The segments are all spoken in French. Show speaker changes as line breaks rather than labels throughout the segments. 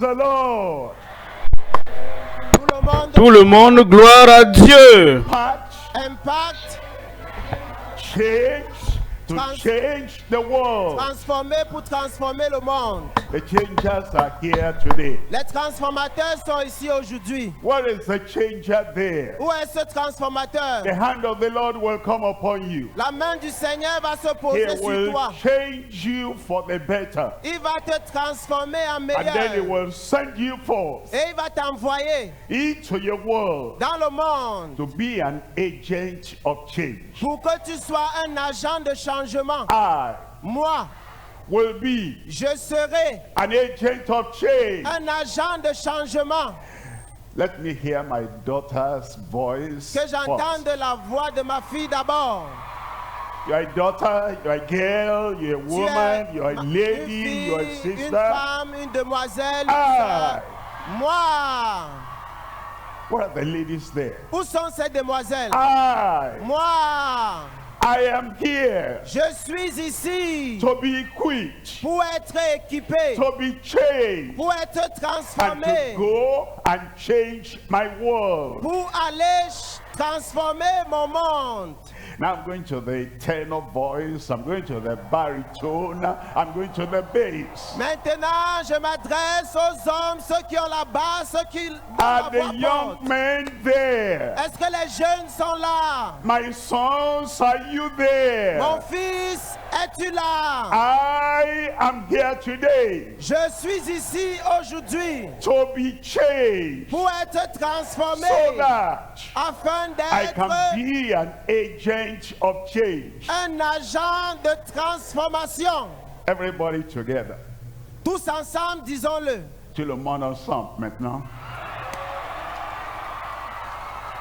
the Lord.
Tout le monde, gloire à Dieu.
Impact.
Change to change the world.
Transformer pour transformer le monde.
The changers are here today.
Les transformateurs sont ici aujourd'hui.
Where is the changer there?
Où est ce transformateur?
The hand of the Lord will come upon you.
La main du Seigneur va se
He
poser sur
will
toi.
change you for the better.
Il va te transformer en
And then he
meilleur.
will send you forth
Et il va t'envoyer
into your world
dans le monde
to be an agent of change.
pour que tu sois un agent de changement. Moi,
Will be
je serai
an agent of change.
un agent de changement.
Let me hear my daughter's voice.
Que
first.
j'entende la voix de ma fille d'abord.
You're a daughter, you're a girl, you're a
Tu
woman,
es
you're a
une
lady,
fille,
you're a
une
sister.
femme, une demoiselle, une
Ah.
sœur. Moi,
Where are the ladies there?
où sont ces demoiselles? Moi,
I am here
je suis ici
to be equipped,
pour être équipé,
to be changed,
pour être
and to
transformé,
go and change my world.
pour aller transformer mon monde.
Now I'm going to the tenor voice, I'm going to the baritone, I'm going to the bass.
Maintenant, je m'adresse aux hommes, ceux qui ont la basse, ceux qui ont
Are
la
the
voix
young
forte.
men there?
Est-ce que les jeunes sont là?
My sons, are you there?
Mon fils, es-tu là?
I am here today
Je suis ici aujourd'hui
to be changed
pour être transformé
so that
afin
I can
d'être
be an agent of change.
un agent de transformation.
Everybody together.
Tous ensemble, disons-le.
Tout le monde ensemble maintenant.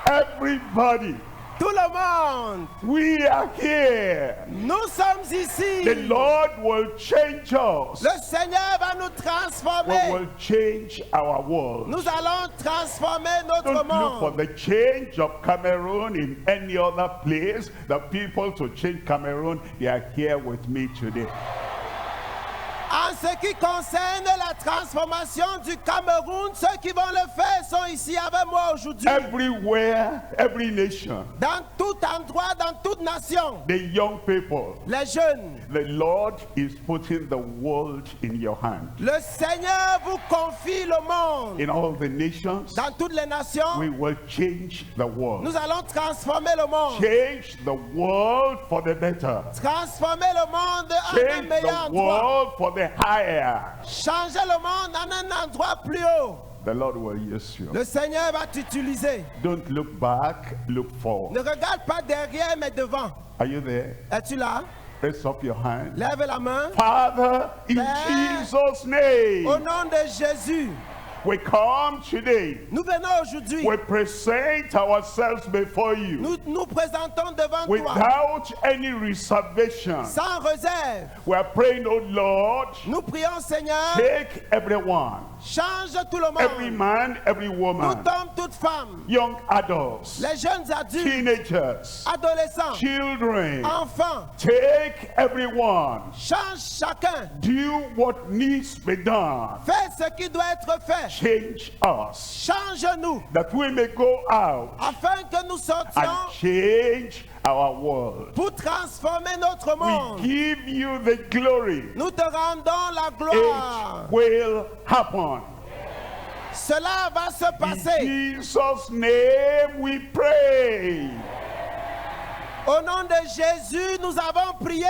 Everybody,
Tout le monde,
we are here.
nous sommes ici.
The Lord will change us.
Le Seigneur va nous
We
transformer.
will change our world.
Nous allons transformer notre
Don't look for
monde.
the change of Cameroon in any other place. The people to change Cameroon, they are here with me today.
En ce qui concerne la transformation du Cameroun, ceux qui vont le faire sont ici avec moi aujourd'hui.
Everywhere, every nation,
Dans tout endroit, dans toute nation,
the young people,
les jeunes,
the Lord is putting the world in your hand.
le Seigneur vous confie le monde.
In all the nations,
Dans toutes les nations,
we will change the world.
nous allons transformer le monde.
Change the world for the better.
Transformer le monde en un
Change
meilleur
the
endroit.
world for the higher.
Changer le monde en un endroit plus haut.
The Lord will use you.
Le Seigneur va t'utiliser.
Don't look back, look
Ne
forward.
regarde pas derrière, mais devant.
Are you there?
Es-tu là?
Raise up your hand.
Lève la main.
Father, in
Père,
Jesus'
Au
name,
nom de Jésus,
we come today.
nous venons aujourd'hui.
We present ourselves before you
Nous nous présentons devant toi
without any reservation.
sans réserve.
We are praying, oh Lord,
Nous prions, Seigneur,
take everyone,
change tout le
every
monde.
man, every
Tout
woman,
homme, toute femme.
young adults,
Les jeunes adultes,
teenagers,
adolescents,
children.
enfants.
Take everyone.
Change chacun.
Do what needs to be done.
Fais ce qui doit être fait.
Change us
Change-nous
that we may go out
afin que nous
and
sortions
change our world.
pour transformer notre
We
monde.
give you the glory.
Nous te rendons la gloire.
It will happen.
Cela va se
In
passer.
Jesus' name we pray.
Au nom de Jésus, nous avons prié.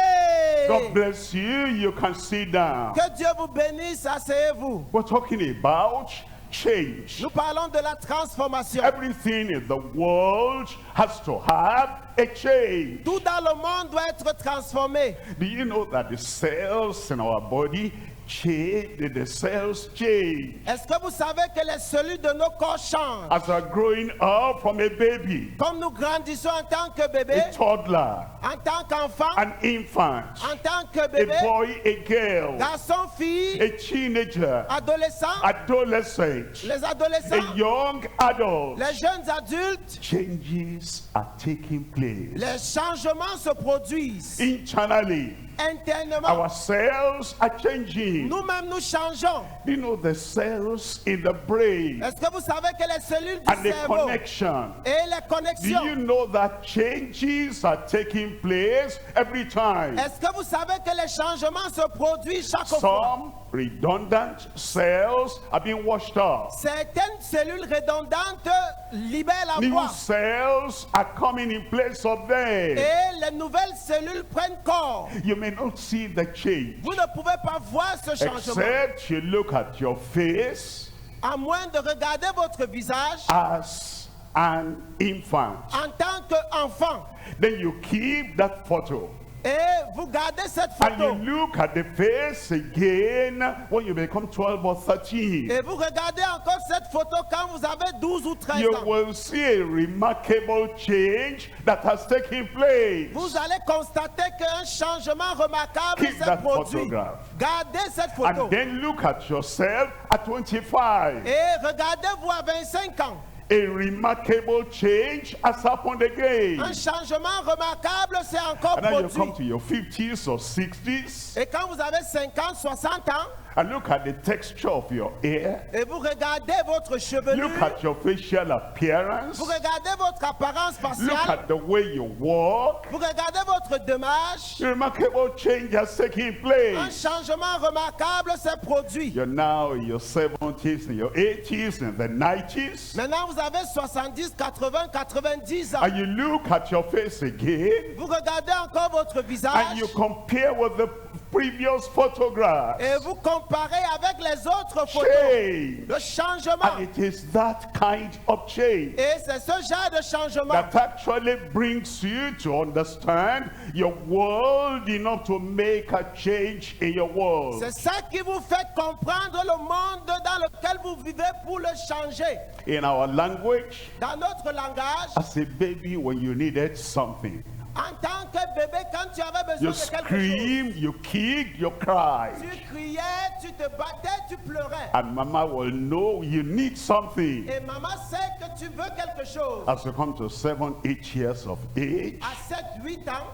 God bless you. You can sit down.
Que Dieu vous bénisse, asseyez-vous.
We're talking about change.
Nous parlons de la transformation.
Everything in the world has to have a change.
Tout dans le monde doit être transformé.
Do you know that the cells in our body change? The cells change
Est-ce que vous savez que les cellules de nos corps changent?
as we're growing up from a baby,
Comme nous grandissons en tant que bébé,
a toddler,
en tant qu'enfant,
an infant,
en tant que
a
bébé,
boy, a girl,
garçon, fille,
a teenager,
adolescent,
adolescent,
les
a
adolescents,
young adult.
les jeunes adultes,
Changes are taking place
les changements se produisent
internally,
internement.
Our cells are changing.
Nous-mêmes, nous changeons.
Do you know the cells in the brain
Est-ce que vous savez que les cellules du
and the
cerveau
connection?
et les
Do you
connexions,
know that changes are taking place every time?
est-ce que vous savez que les changements se produisent chaque fois?
Some redundant cells are being washed off.
Certaines cellules redondantes libèrent la
New
voie
cells are coming in place of them.
et les nouvelles cellules prennent corps.
You may not see the change
Vous ne pouvez pas voir ce changement
except you look at your face
à moins de regarder votre visage
as an infant.
en tant qu'enfant.
Then you keep that photo
Et vous gardez cette
and
photo.
you look at the face again when you become 12 or 13.
Et vous regardez encore cette photo quand vous avez 12 ou 13
You
ans.
will see a remarkable change that has taken place.
Vous allez constater qu'un changement remarquable
Keep
s'est
that
produit.
photograph.
Gardez cette photo.
And then look at yourself at 25.
Et regardez-vous à 25 ans.
A remarkable change has happened again.
Un changement remarquable s'est encore
And then you come
produit.
to your 50s or 60s
Et quand vous avez 50, 60 ans,
and look at the texture of your hair.
et vous regardez votre chevelure,
Look at your facial appearance.
vous regardez votre apparence
Look
faciale,
at the way you walk.
vous regardez votre démarche,
A remarkable change has taken
un
place.
changement remarquable s'est produit.
You're now in your 70s, in your 80s, in the 90s.
Maintenant, vous avez 70, 80, 90 ans.
And you look at your face again
Vous regardez encore votre
and
visage
you compare with the previous photographs.
et vous comparez avec les autres photos.
Change.
Le changement.
And it is that kind of change
Et c'est ce genre de changement
that actually brings you to understand your world enough to make a change in your world.
c'est ça qui vous fait comprendre le monde dans lequel vous vivez pour le changer.
In our language,
Dans notre langage,
as a baby when you needed something,
en tant que bébé, quand tu avais besoin
you
de quelque chose,
scream, you kick, you cry.
tu criais, tu te battais, tu pleurais.
And mama will know you need something.
Et maman sait que tu veux quelque chose.
As you come to 7, 8 years of age,
À 7, 8 ans,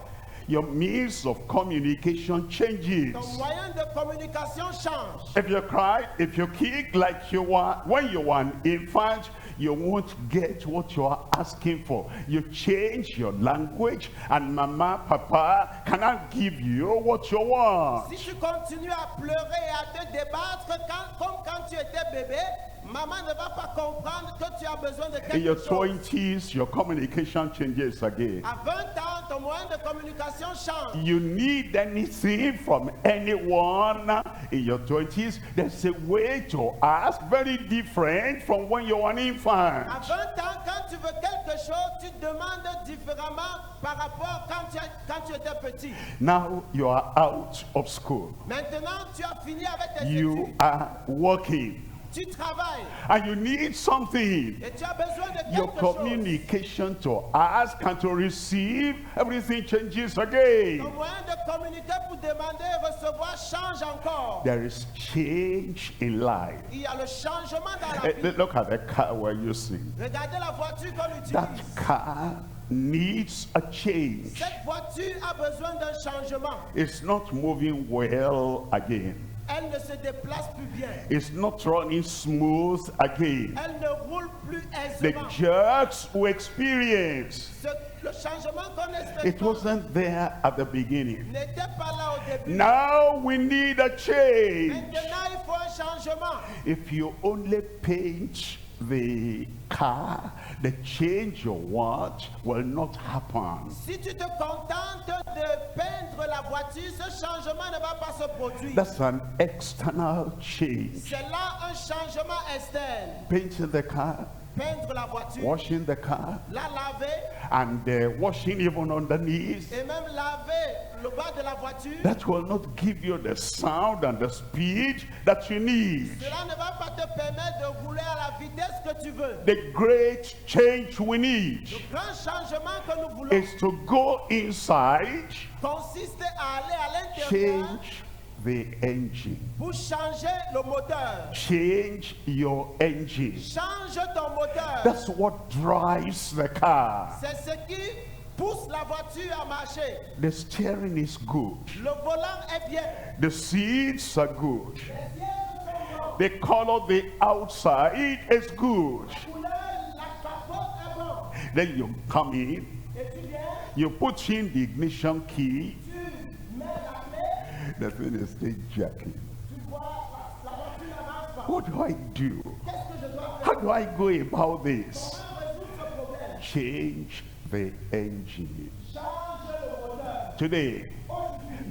your means of communication changes.
ton moyen de communication change.
If you cry, if you kick like you were when you were an infant, you won't get what you are asking for. You change your language and mama, papa cannot give you what you want.
Si tu continues à pleurer et à te débattre comme quand tu étais bébé, maman ne va pas comprendre que tu as besoin de
In your
quelque chose.
20s, your communication changes again.
À 20 ans, ton moyen de communication change.
You need anything from anyone in your 20s, there's a way to ask very different from when you were an infant.
À 20 ans, quand tu veux quelque chose, tu demandes différemment par rapport quand tu étais petit.
Now you are out of school.
Maintenant, tu as fini avec tes
You
études.
are working.
Tu travailles
And you need something.
et tu as besoin de
Your
quelque chose.
communication to ask and to receive, everything changes again.
Ton moyen de communiquer pour demander et recevoir change encore.
There is change in life.
Il y a le changement dans la vie.
Look at the car we're using.
Regardez la voiture qu'on utilise.
That car needs a change.
Cette voiture a besoin d'un changement.
It's not moving well again.
Elle ne se déplace plus bien.
It's not running smooth again.
Elle ne roule plus
The
aisément.
jerks we experience,
Le changement qu'on
it
expérimente
wasn't there at the beginning.
n'était pas là au début.
Now we need a change.
Maintenant, il faut un changement.
If you only paint the car, the change you want will not happen.
Si tu te contentes de peindre la voiture, ce changement ne va pas se produire.
That's an external change.
C'est là un changement externe.
Painting the car,
Peindre la voiture,
washing the car,
la laver
and washing even underneath.
et même laver le bas de la voiture.
That will not give you the sound and the speed that you need.
Cela ne va pas te permettre de rouler à la vitesse que tu veux.
The great change we need
Le grand changement que nous voulons
is to go inside,
consiste à aller à l'intérieur
change the engine.
pour changer le moteur.
Change your engine.
Change ton moteur.
That's what drives the car.
C'est ce qui pousse la voiture à marcher.
The steering is good.
Le volant est bien.
The seats are good. The color, the outside is good.
La capote est bonne.
Then you come in,
Et tu viens,
you put in the ignition key,
tu mets la clé,
the thing is still jacking.
tu vois, la voiture n'avance pas.
What do I do?
Qu'est-ce que je dois faire?
How do I go about this?
Comment résoudre ce problème?
Change the engine.
Change le moteur.
Today,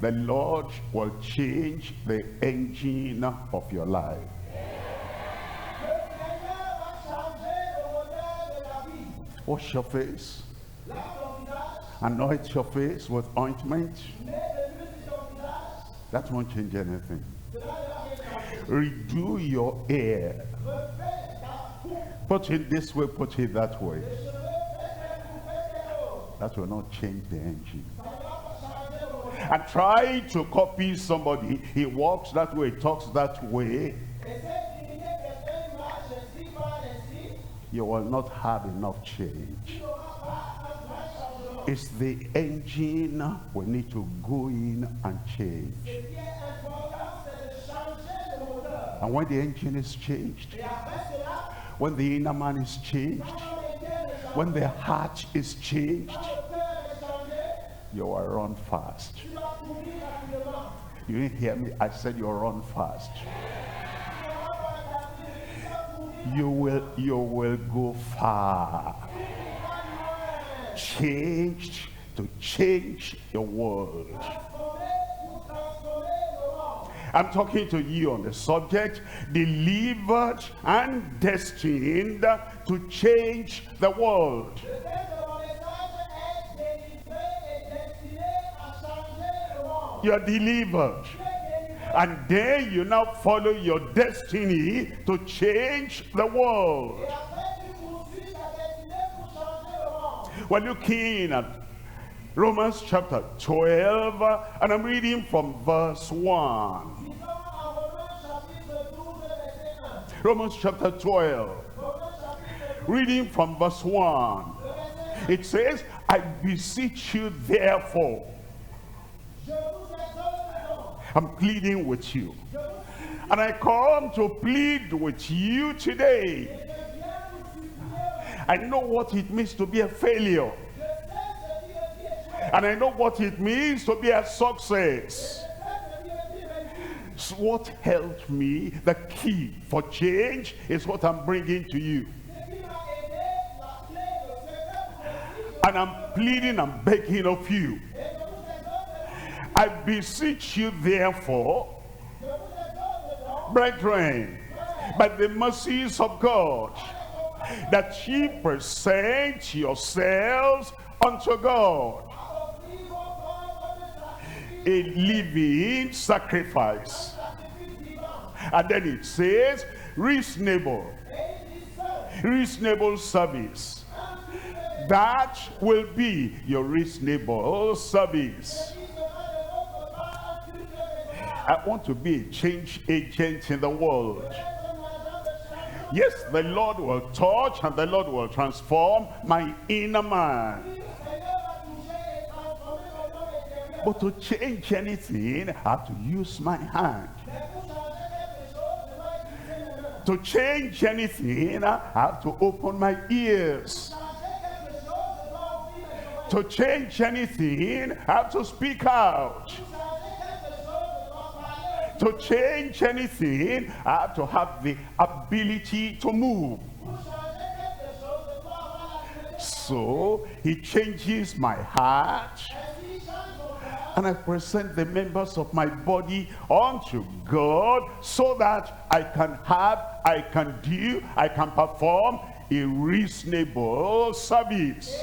the Lord will change the engine of your life.
Le Seigneur va changer le moteur de la vie.
Wash your face.
Lave ton visage,
Anoint your face with ointment.
mets de l'huile sur ton visage.
That won't change anything.
Cela ne va rien changer.
Redo your hair.
Refais ta coupe.
Put it this way, put it that way.
Les cheveux, fais tes coups, fais tes choses.
That will not change the engine.
Ça ne va pas changer le moteur.
And try to copy somebody. He walks that way, talks that way.
Essaie d'imiter quelqu'un qui marche ainsi, parle ainsi.
You will not have enough change.
Tu n'auras pas un vrai changement.
It's the engine we need to go in and change.
Ce qui est important, c'est de changer le moteur.
And when the engine is changed,
Et après cela,
when the inner man is changed,
quand le cœur est changé,
when the heart is changed,
quand le cœur est changé,
you will run fast.
tu vas courir rapidement.
You didn't hear me? I said you'll run fast. You will go far. Changed to change your world. I'm talking to you on the subject, delivered and destined to change the world.
Le thème de mon message est délivré et destiné à changer le monde.
You're delivered. And then you now follow your destiny to change the world.
Et après, tu poursuis ta destinée pour changer le monde.
We're looking at Romans chapter 12, and I'm reading from verse 1.
Disons en Romains chapitre 12, verset 1.
Romans chapter 12,
Romains chapitre 12,
reading from verse 1.
verset 1.
It says, I beseech you therefore.
Je vous exhorte donc.
I'm pleading with you.
Je vous supplie.
And I come to plead with you today.
Je viens vous supplier.
I know what it means to be a failure.
Je sais ce qui est dit échoué.
And I know what it means to be a success.
Je sais ce qui est dit réussi.
So what helped me, the key for change, is what I'm bringing to you.
Ce qui m'a aidé, la clé, le secret pour réussir.
And I'm pleading and begging of you.
Et je vous exhorte.
I beseech you therefore,
Je vous exhorte donc.
brethren, by the mercies of God, that ye present yourselves unto God a living sacrifice. And then it says reasonable service. That will be your reasonable service. I want to be a change agent in the world. Yes, the Lord will touch and the Lord will transform my inner man. But to change anything, I have to use my hand. To change anything, I have to open my ears. To change anything, I have to speak out. To change anything, I have to have the ability to move. So he changes my heart, and I present the members of my body unto God so that I can do, I can perform a reasonable service.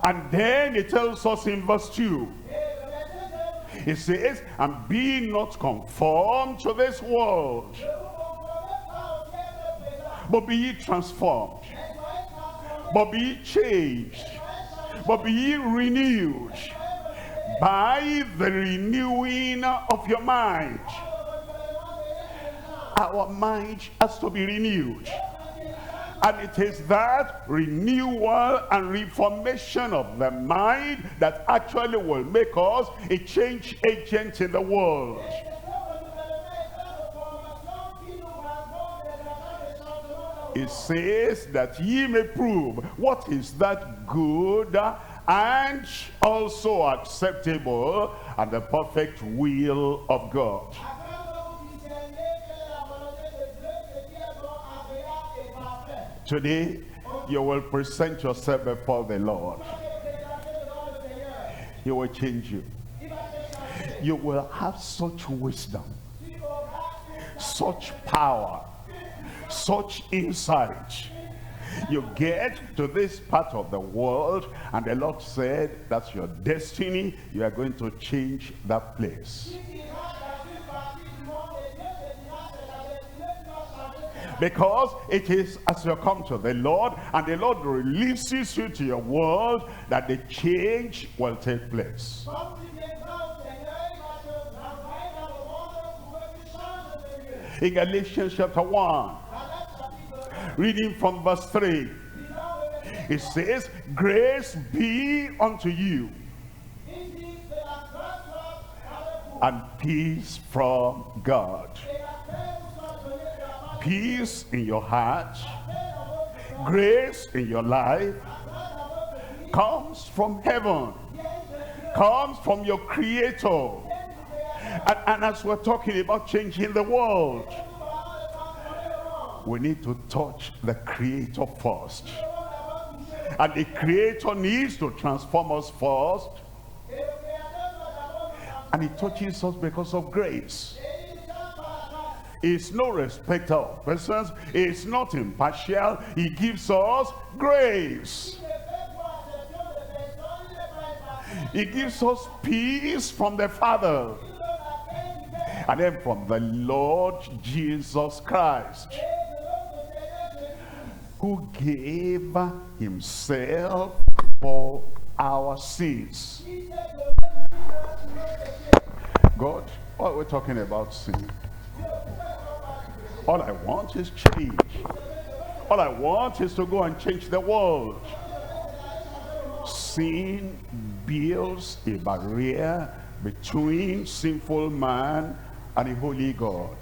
And then it tells us in verse 2, it says, and be not conformed to this world, but be ye transformed, but be ye changed, but be ye renewed by the renewing of your mind. Our mind has to be renewed. And it is that renewal and reformation of the mind that actually will make us a change agent in the world. It says that ye may prove what is that good and also acceptable and the perfect will of God. Today, you will present yourself before the Lord. He will change you. You will have such wisdom, such power, such insight. You get to this part of the world and the Lord said, that's your destiny. You are going to change that place. Because it is as you come to the Lord and the Lord releases you to your world that the change will take place. In Galatians chapter 1, reading from verse 3, it says, grace be unto you and peace from God. Peace in your heart, grace in your life comes from heaven, comes from your Creator. And as we're talking about changing the world, we need to touch the Creator first. And the Creator needs to transform us first. And He touches us because of grace. He's no respecter of persons. He's not impartial. He gives us grace. He gives us peace from the Father. And then from the Lord Jesus Christ, who gave himself for our sins. God, what we're talking about sin. All I want is change. All I want is to go and change the world. Sin builds a barrier between sinful man and a holy God.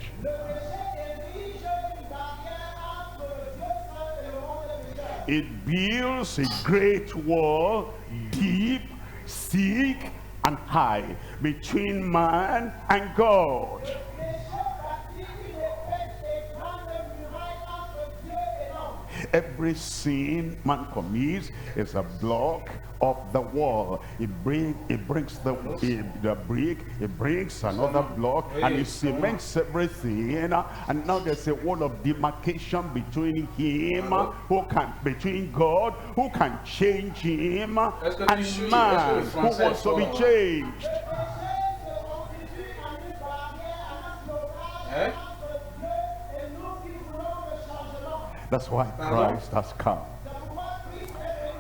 It builds a great wall, deep, thick, and high, between man and God. Every sin man commits is a block of the wall. It brings the brick, it brings another block, and it cements everything. And now there's a wall of demarcation between between God, who can change him, and man, who wants to be changed. That's why Christ has come.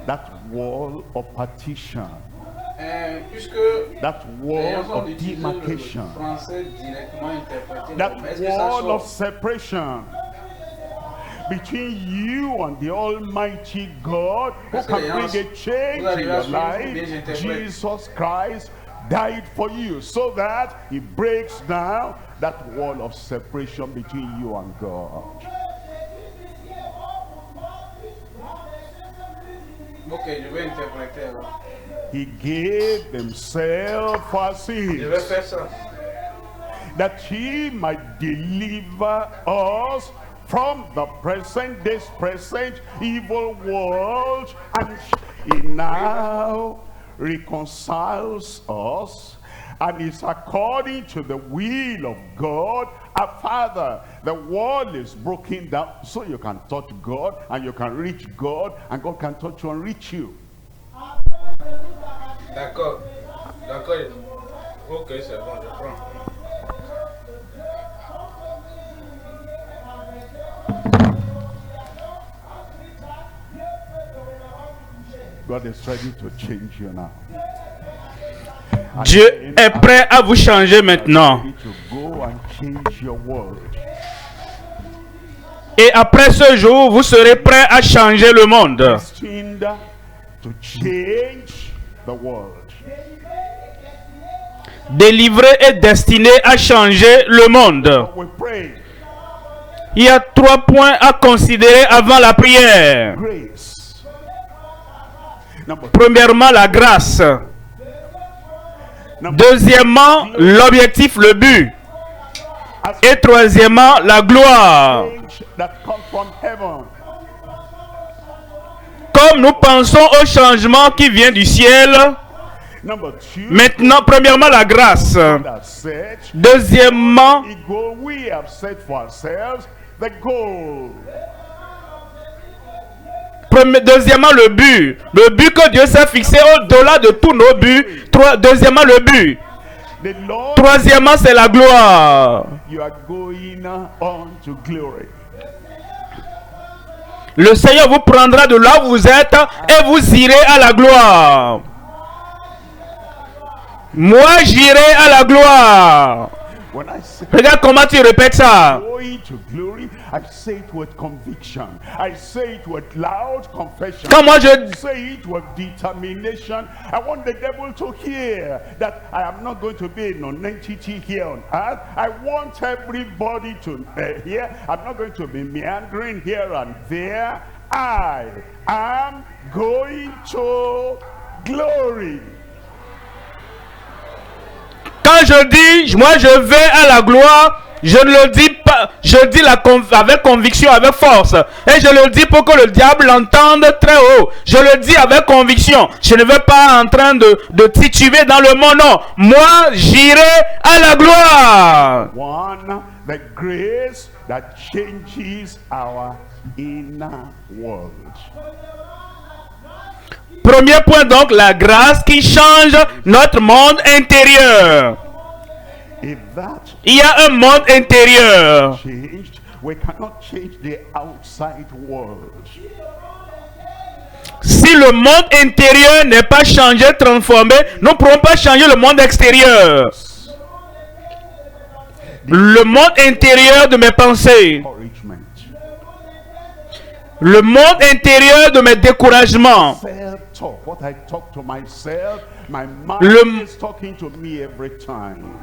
That wall of partition, that wall of demarcation, that wall of separation between you and the Almighty God, who can bring a change in your life. Jesus Christ died for you so that he breaks down that wall of separation between you and God.
Okay, je vais interpréter.
He gave himself for our sins,
Je vais faire ça.
that he might deliver us from the this present evil world, and he now reconciles us, and is according to the will of God our Father. The wall is broken down so you can touch God and you can reach God, and God can touch you and reach you.
D'accord. D'accord. Ok, c'est bon, je prends.
God is ready to change you now.
Dieu est prêt à vous changer maintenant.
To go and change your world.
Et après ce jour, vous serez prêts à changer le monde.
destined to change the world.
Délivré et destiné à changer le monde.
We pray.
Il y a 3 points à considérer avant la prière.
Grace. Number
Premièrement, la grâce. Deuxièmement, l'objectif, le but. Et troisièmement, la gloire.
change that comes from heaven.
Comme nous pensons au changement qui vient du ciel,
Number two,
maintenant, premièrement, la grâce.
that said,
Deuxièmement,
the goal we have set for ourselves, the goal.
Deuxièmement, le but. Le but que Dieu s'est fixé au-delà de tous nos buts. Deuxièmement, le but.
The Lord,
Troisièmement, c'est la gloire.
you are going on to glory.
Le Seigneur vous prendra de là où vous êtes et vous irez à la gloire. Moi, j'irai à la gloire.
When I say
Regarde comment tu répètes ça.
going to glory, I say it with conviction. I say it with loud confession.
Quand moi je
I say it with determination. I want the devil to hear that I am not going to be a non-entity here on earth. I want everybody to hear. I'm not going to be meandering here and there. I am going to glory.
Quand je dis, moi je vais à la gloire, je ne le dis pas, je dis avec conviction, avec force. Et je le dis pour que le diable l'entende très haut. Je le dis avec conviction. Je ne vais pas en train de tituber dans le monde. Non, moi j'irai à la gloire.
One, the grace that changes our inner world.
Premier point donc, la grâce qui change notre monde intérieur.
If that
Il y a un monde intérieur.
changed, we cannot change the outside world.
Si le monde intérieur n'est pas changé, transformé, nous ne pourrons pas changer le monde extérieur. Le monde intérieur de mes pensées.
Encouragement.
Le monde intérieur de mes découragements.
Self-talk. What I talk to myself, my mind
Le-
is talking to me every time.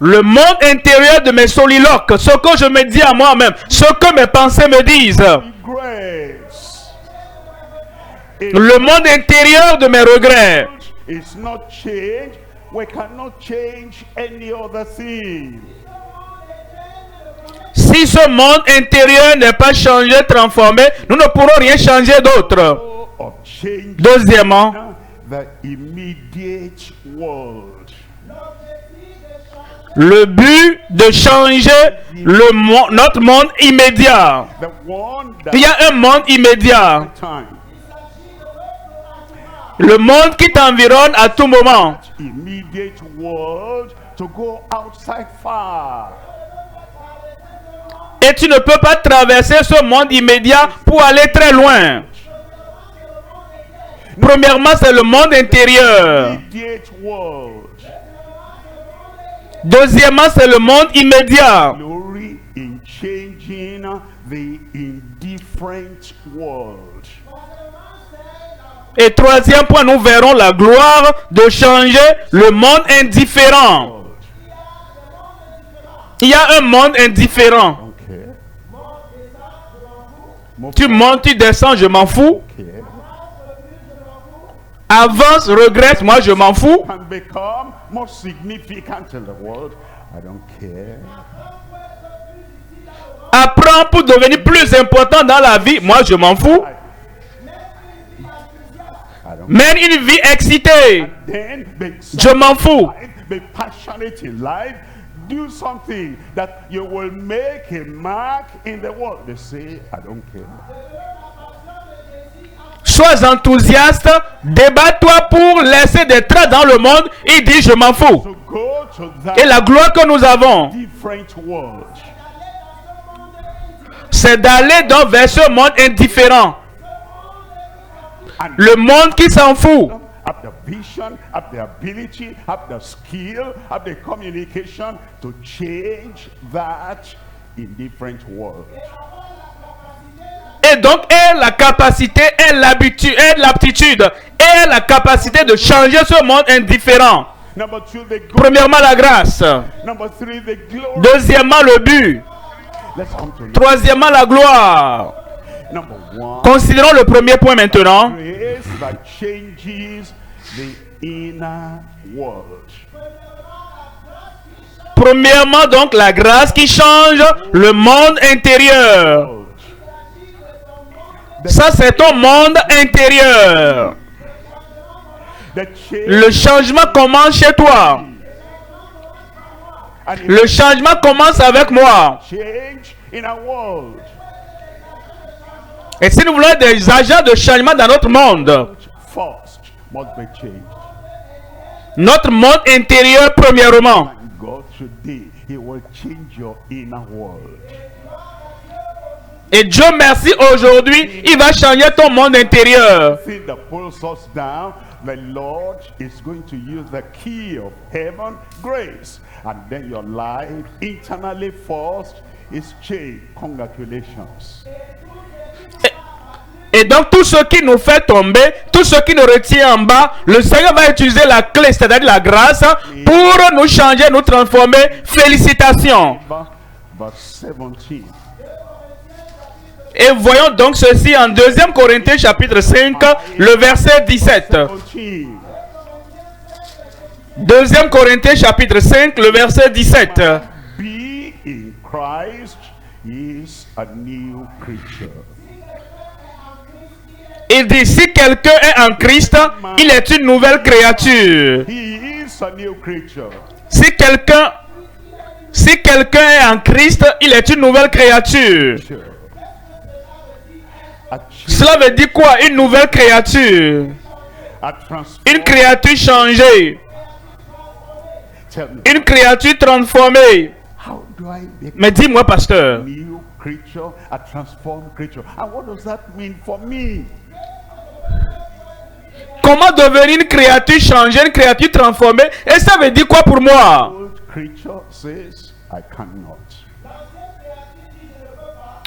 Le monde intérieur de mes soliloques. Ce que je me dis à moi-même. Ce que mes pensées me disent.
Grace.
Le monde intérieur de mes regrets.
It's not changed. We cannot change any other thing.
Si ce monde intérieur n'est pas changé, transformé, nous ne pourrons rien changer d'autre.
Of change.
Deuxièmement,
The immediate world.
le but de changer notre monde immédiat.
The one
Il y
that
a un monde immédiat.
time.
Le monde qui t'environne à tout moment.
Immediate world to go outside far.
Et tu ne peux pas traverser ce monde immédiat pour aller très loin. Premièrement, c'est le monde intérieur.
Immediate world.
Deuxièmement, c'est le monde immédiat.
Glory in changing the indifferent world.
Et troisième point, nous verrons la gloire de changer le monde indifférent. Il y a un monde indifférent.
Okay.
Tu montes, tu descends, je m'en fous.
Okay.
Avance, regrette, moi je m'en fous.
Can become more significant in the world. I don't care.
Apprends pour devenir plus important dans la vie, moi je m'en fous.
I don't
Mène une vie excitée,
Then be
je m'en fous.
satisfied, be passionate in life. Do something that you will make a mark in the world. They say, I don't care.
Sois enthousiaste, débat-toi pour laisser des traces dans le monde et dis je m'en fous.
To go to that
Et la gloire que nous avons,
different world.
c'est d'aller vers ce monde indifférent.
And
Le monde qui s'en fout.
have the vision, have the ability, have the skill, have the communication to change that in different worlds.
Et donc, elle la capacité, elle l'habitude, elle l'aptitude, et la capacité de changer ce monde indifférent.
Number 2, the glory.
Premièrement, la grâce.
Number 3, the glory.
Deuxièmement, le but.
Let's come to
Troisièmement, la gloire.
number 1.
Considérons le premier point maintenant.
Grace that changes the inner world.
Premièrement, donc, la grâce qui change le monde intérieur. Ça, c'est ton monde intérieur.
The change
Le changement commence chez toi.
and it
Le changement commence avec moi.
change in our world.
Et si nous voulons des agents de changement dans notre monde,
First must be changed.
notre monde intérieur premièrement.
And God today, He will change your inner world.
Et Dieu merci, aujourd'hui, il va changer ton monde intérieur.
Thing that pulls us down, the Lord is going to use the key of heaven, grace, and then your life internally first is changed. Congratulations.
Et donc tout ce qui nous fait tomber, tout ce qui nous retient en bas, le Seigneur va utiliser la clé, c'est-à-dire la grâce, pour nous changer, nous transformer. Félicitations.
Verse 17.
Et voyons donc ceci en 2 Corinthiens chapitre 5, le verset 17.
17.
2 Corinthiens chapitre 5, le verset 17.
Be in Christ is a new creature.
Il dit, si quelqu'un est en Christ, il est une nouvelle créature.
He is a new creature.
Si quelqu'un est en Christ, il est une nouvelle créature.
A
Cela veut dire quoi? Une nouvelle créature. Une créature changée.
Tell me,
Une créature transformée.
how do I become
Mais dis-moi, pasteur,
a new creature, a transformed creature? And what does that mean for me?
comment devenir une créature changée, une créature transformée? Et ça veut dire quoi pour moi?
Old creature says, I cannot.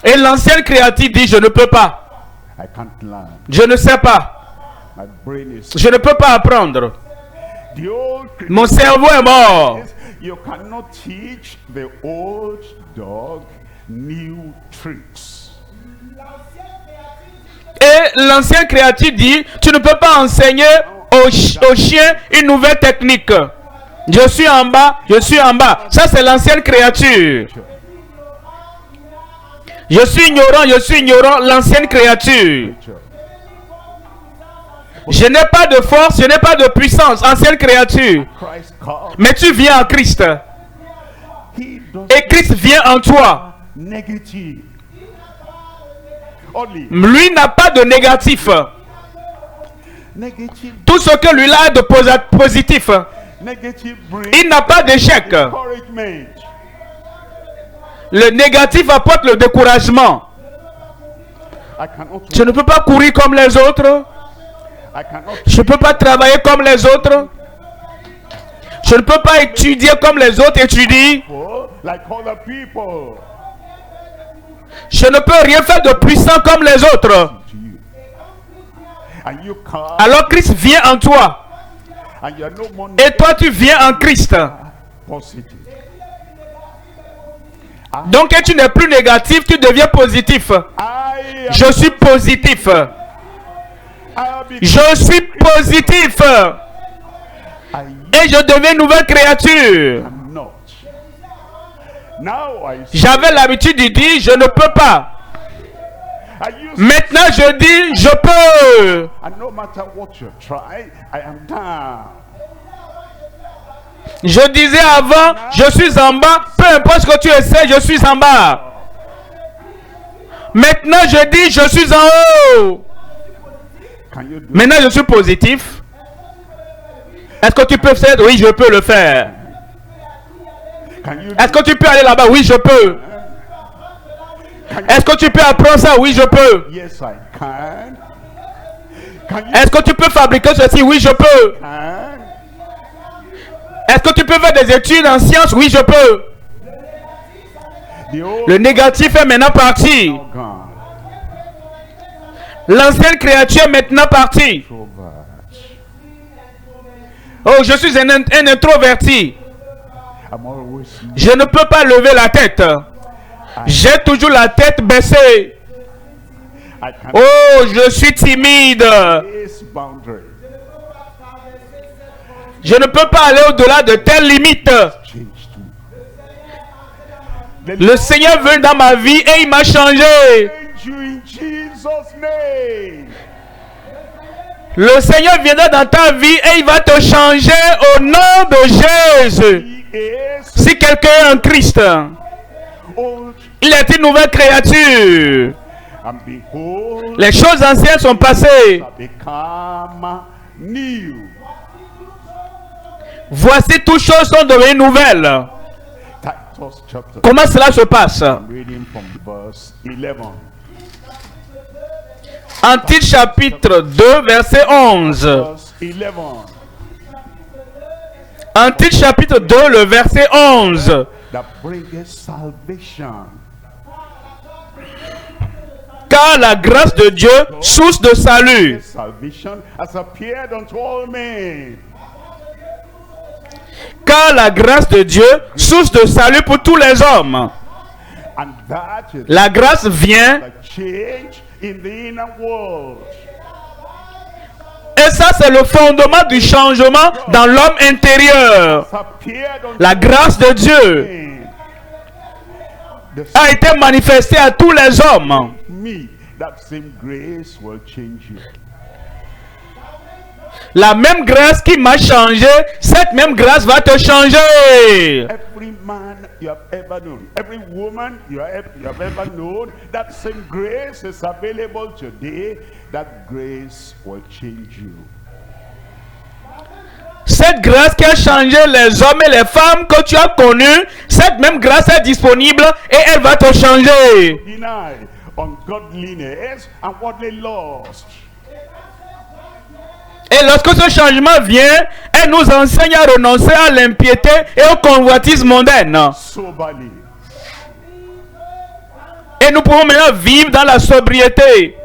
Et l'ancienne créature dit, je ne peux pas.
I can't learn.
Je ne sais pas.
My brain is...
Je ne peux pas apprendre.
The old creature
Mon cerveau est mort.
says, you cannot teach the old dog new tricks.
Et l'ancienne créature dit, tu ne peux pas enseigner au chien une nouvelle technique. Je suis en bas, je suis en bas. Ça, c'est l'ancienne créature. Je suis ignorant, l'ancienne créature. Je n'ai pas de force, je n'ai pas de puissance, ancienne créature.
Christ comes.
Mais tu viens en Christ.
He does
Et Christ vient en toi.
negative. Only
Lui n'a pas de négatif.
negative,
Tout ce que lui a de positif.
negative brings
Il n'a pas d'échec.
encouragement.
Le négatif apporte le découragement.
I cannot.
Je ne peux pas courir comme les autres.
I cannot.
Je ne peux pas travailler comme les autres. Je ne peux pas étudier comme les autres étudient.
Like other people.
Je ne peux rien faire de puissant comme les autres.
To you. And you come.
Alors Christ vient en toi.
And you are no more
Et toi tu viens en Christ.
positive.
Donc et tu n'es plus négatif, tu deviens positif. Je suis positif. Je suis positif. Et je deviens une nouvelle créature.
Not. Now I say,
J'avais l'habitude de dire je ne peux pas.
I used
Maintenant je dis je peux.
and no matter what you try, I am down.
Je disais avant, je suis en bas, peu importe ce que tu essaies, je suis en bas. Maintenant je dis je suis en haut.
Can you do
Maintenant je suis positif. Est-ce que tu peux faire? Oui, je peux le faire.
Can you
Est-ce que tu peux aller là-bas? Oui, je peux. Est-ce que tu peux apprendre ça? Oui, je peux.
Yes, I can. Can you
Est-ce que tu peux fabriquer ceci? Oui, je peux.
can?
Est-ce que tu peux faire des études en sciences? Oui, je peux.
The old
Le négatif est maintenant parti.
now gone.
L'ancienne créature est maintenant partie.
Introvert.
Oh, je suis un introverti.
I'm always
Je ne peux pas lever la tête. J'ai toujours la tête baissée.
I can't
Oh, je suis timide.
this boundary.
Je ne peux pas aller au-delà de telles limites.
Changed me. The
Le Seigneur veut dans ma vie et il m'a changé.
change you in Jesus' name.
Le Seigneur viendra dans ta vie et il va te changer au nom de Jésus.
He is
Si quelqu'un est en Christ,
old
il est une nouvelle créature.
and behold,
Les choses anciennes sont passées.
have become new.
Voici toutes choses sont devenues nouvelles.
Titus chapter.
Comment cela se passe?
I'm reading from verse 11.
En titre chapitre 2, verset 11.
Verse 11.
En titre chapitre 2, le verset 11.
That bringeth salvation.
Car la grâce de Dieu, source de salut.
Salvation has appeared unto all men.
Car la grâce de Dieu, source de salut pour tous les hommes.
And that is
La grâce vient,
the change in the inner world.
et ça c'est le fondement du changement dans l'homme intérieur.
Has appeared unto
La grâce de Dieu
men. The
a été manifestée à tous les hommes.
me, that same grace will change you.
La même grâce qui m'a changé, cette même grâce va te changer.
Every man you have ever known, every woman you have ever known, that same grace is available today. That grace will change you.
Cette grâce qui a changé les hommes et les femmes que tu as connus, cette même grâce est disponible et elle va te changer.
Deny ungodliness and worldly lust.
Et lorsque ce changement vient, elle nous enseigne à renoncer à l'impiété et au convoitisme mondain.
Soberly.
Et nous pouvons maintenant vivre dans la sobriété.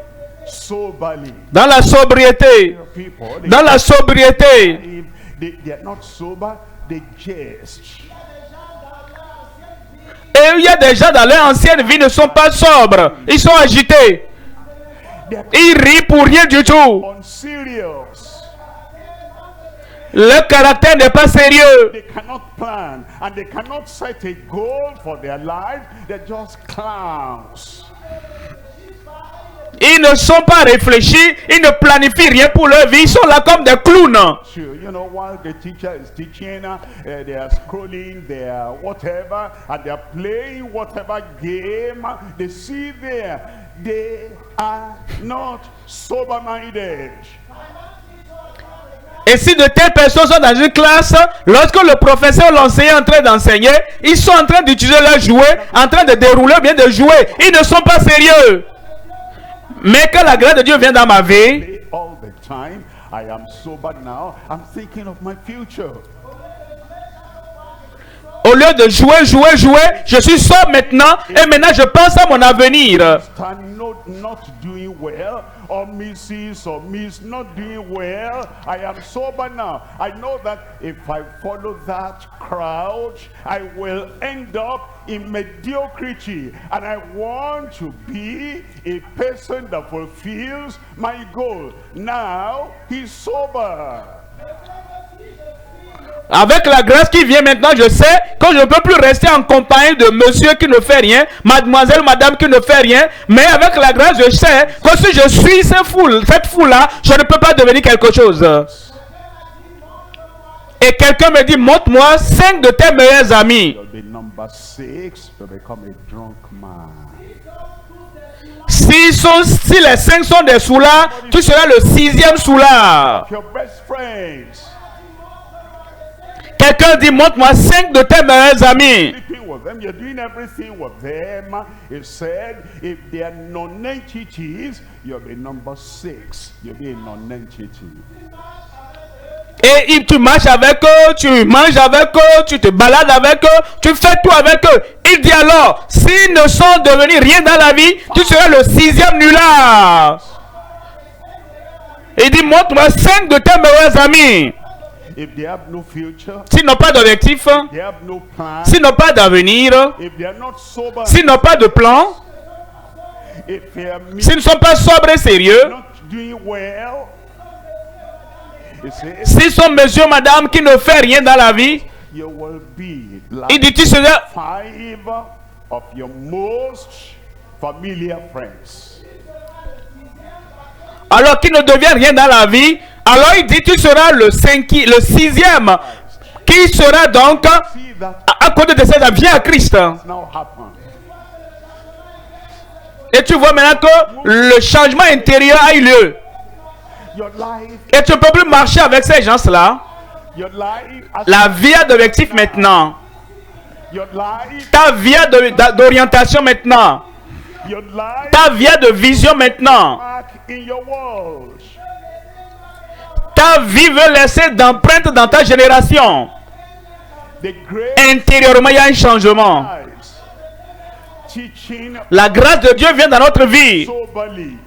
Soberly.
Dans la sobriété.
People,
Dans la sobriété.
they are not sober, they jest.
Et il y a des gens dans leur ancienne vie ne sont pas sobres. Ils sont agités.
They are
Ils rient pour rien du tout.
unserious.
Leur caractère n'est pas sérieux.
They cannot plan and they cannot set a goal for their life. They're just clowns.
Ils ne sont pas réfléchis. Ils ne planifient rien pour leur vie. Ils sont là comme des clowns.
Sure, you know, while the teacher is teaching, they are scrolling, they are whatever, and they are playing whatever game they see there. They are not sober-minded.
Et si de telles personnes sont dans une classe, lorsque le professeur ou l'enseignant est en train d'enseigner, ils sont en train d'utiliser leur jouet, en train de dérouler, bien de jouer. Ils ne sont pas sérieux. Mais quand la grâce de Dieu vient dans ma vie,
Play all the time. I am sober now. I'm thinking of my future.
au lieu de jouer, je suis sobre maintenant et maintenant je pense à mon avenir.
Stand not doing well, or Mrs. or Miss not doing well. I am sober now. I know that if I follow that crowd, I will end up in mediocrity, and I want to be a person that fulfills my goal. Now he's sober.
Avec la grâce qui vient maintenant, je sais que je ne peux plus rester en compagnie de monsieur qui ne fait rien, mademoiselle, madame qui ne fait rien. Mais avec la grâce, je sais que si je suis cette foule-là, je ne peux pas devenir quelque chose. Et quelqu'un me dit, montre-moi 5 de tes meilleurs amis.
You'll be number 6 to become a drunk man.
Si les 5 sont des soulards, tu seras le 6e soulard.
Your best friends.
Quelqu'un dit, montre-moi 5 de tes meilleurs amis.
Sleeping with them, you're doing everything with them. It said, if they are non-entities, you'll be number 6. You'll be a non-entity.
Et tu marches avec eux, tu manges avec eux, tu te balades avec eux, tu fais tout avec eux. Il dit alors, s'ils ne sont devenus rien dans la vie, tu seras le 6e nulard. Il dit, montre-moi 5 de tes meilleurs amis.
if they have no future,
S'ils n'ont pas d'objectif,
they have no plan,
s'ils n'ont pas d'avenir,
if they are not sober,
s'ils n'ont pas de plan,
if they are
s'ils ne sont pas sobres et sérieux,
not doing well, he says,
s'ils sont monsieur, madame, qui ne fait rien dans la vie,
you will be
il
like
dit, tu seras
5 of your most familiar friends.
alors qu'il ne devient rien dans la vie, alors il dit tu seras le 6e qui sera donc
See that
à côté de ça vient à Christ.
now happen.
Et tu vois maintenant que le changement intérieur a eu lieu.
Your life,
Et tu ne peux plus marcher avec ces gens-là.
your life, has-
La vie a d'objectif maintenant.
your life,
Ta vie a d'orientation maintenant.
your life,
Ta vie a de vision maintenant.
back in your world.
Ta vie veut laisser d'empreinte dans ta génération.
The great
Intérieurement, il y a un changement.
lives, teaching
La grâce de Dieu vient dans notre vie.
soberly.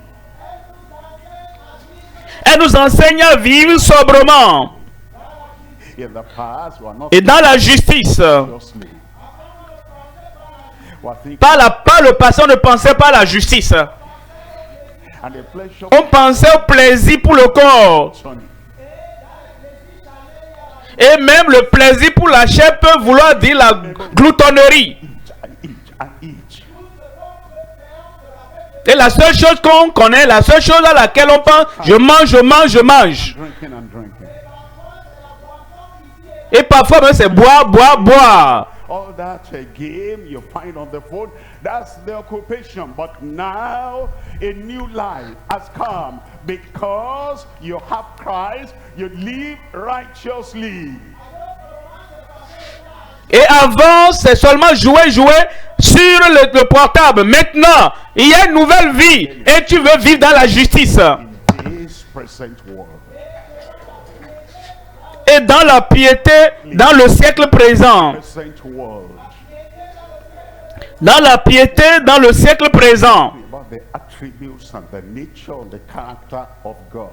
Elle nous enseigne à vivre sobrement.
In the past, we are not
Et dans la justice.
seriously. We are thinking,
Par le passé, on ne pensait pas à la justice.
and the pleasure
On pensait au plaisir pour le corps.
Sonny.
Et même le plaisir pour la chair peut vouloir dire la gloutonnerie.
And eat and eat.
Et la seule chose qu'on connaît, la seule chose à laquelle on pense, je mange, je mange, je mange.
Drinking and drinking.
Et parfois même c'est boire, boire, boire.
All that game you find on the phone, that's the occupation. But now a new life has come because you have Christ, you live righteously.
Et avant, c'est seulement jouer, jouer sur le portable. Maintenant, il y a une nouvelle vie. Et tu veux vivre dans la justice.
In this present world,
Et dans la piété, dans le siècle présent.
present world,
Dans la piété, dans le siècle présent.
about the attributes and the nature and the character of God.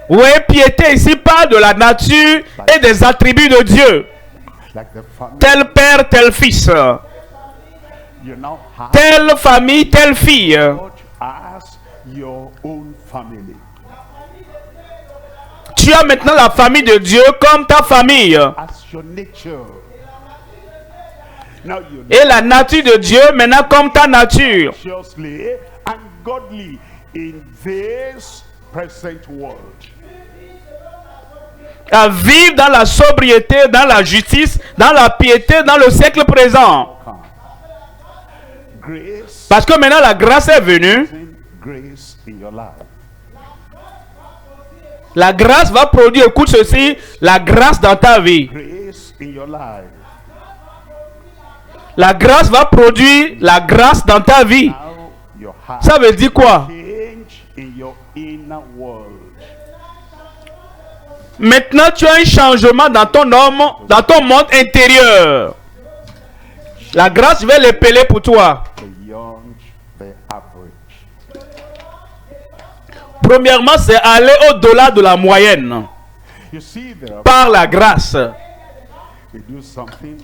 Oui, piété ici parle de la nature et des attributs de Dieu.
Like the family,
Tel père, tel fils.
you now have
Telle famille, telle fille.
God as your own family.
Tu as maintenant la famille de Dieu comme ta famille.
As your nature. Now you
Et la nature de Dieu maintenant comme ta nature.
righteously and godly in this present world.
À vivre dans la sobriété, dans la justice, dans la piété, dans le siècle présent.
Come. Grace,
Parce que maintenant la grâce est venue.
grace in your life.
La grâce va produire, écoute ceci, la grâce dans ta vie.
Grace in your life.
La grâce va produire la grâce dans ta vie.
Now you have
Ça veut dire quoi?
change in your inner world.
Maintenant, tu as un changement dans ton homme, dans ton monde intérieur. La grâce va l'épeler pour toi.
Beyond the average.
Premièrement, c'est aller au-delà de la moyenne.
You see, there are
Par la grâce.
you do something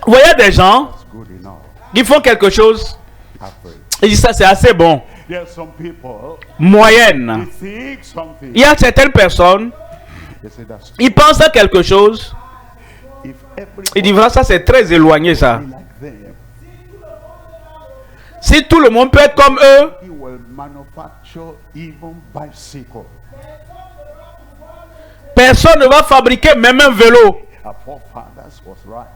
Vous voyez des gens
that's good enough.
qui font quelque chose.
Average.
Ils disent ça, c'est assez bon.
There are some people,
Moyenne.
they think something.
Il y a certaines personnes,
They say that's
ils pensent à quelque chose.
if
Ils
everybody
disent, voilà, ça c'est très éloigné ça.
like them,
Si tout le monde peut être comme eux,
he will manufacture even bicycle.
personne ne va fabriquer même un vélo.
Our forefathers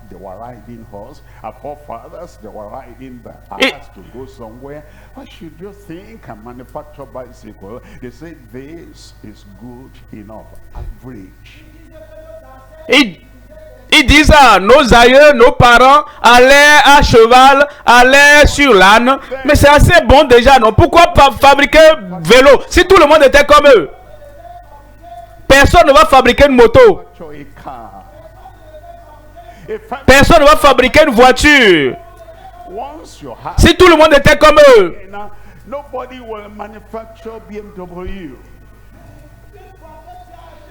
they were riding horse. Our forefathers, they were riding the ass to go somewhere. Why should you think and manufacture bicycle? They say this is good enough, average.
Ils disent ça, nos aïeux, nos parents allaient à cheval, allaient sur l'âne. Mais c'est assez bon déjà, non? Pourquoi pas fabriquer vélo si tout le monde était comme eux? Personne ne va fabriquer une moto.
manufacture a car. A factory,
Personne ne va fabriquer une voiture.
once you have
Si tout le monde était comme eux,
nobody will manufacture BMW.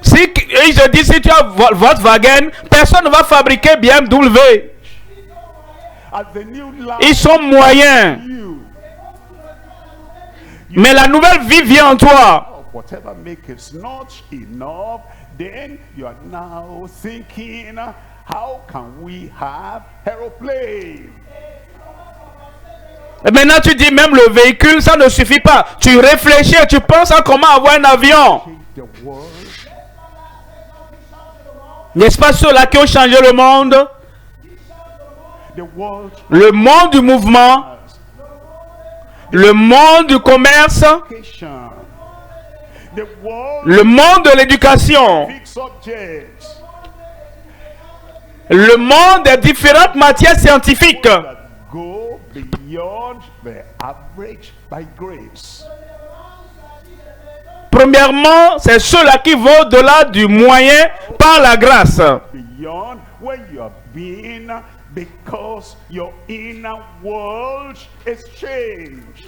si je dis si tu as Volkswagen, personne ne va fabriquer BMW.
As the new life
Ils sont moyens.
you,
Mais la nouvelle vie vient en toi.
whatever make is not enough, then you are now thinking, how can we have aeroplane?
Et maintenant tu dis même le véhicule, ça ne suffit pas. Tu réfléchis et tu penses à comment avoir un avion.
Change the world.
N'est-ce pas ceux-là qui ont changé le monde?
The world
Le monde du mouvement,
has
le monde du commerce,
education. The world
le monde de l'éducation,
big subjects
le monde des différentes matières scientifiques.
that go beyond the average by grace.
Premièrement, c'est ceux-là qui vont au-delà du moyen par la grâce.
Beyond where you have been because your inner world is changed.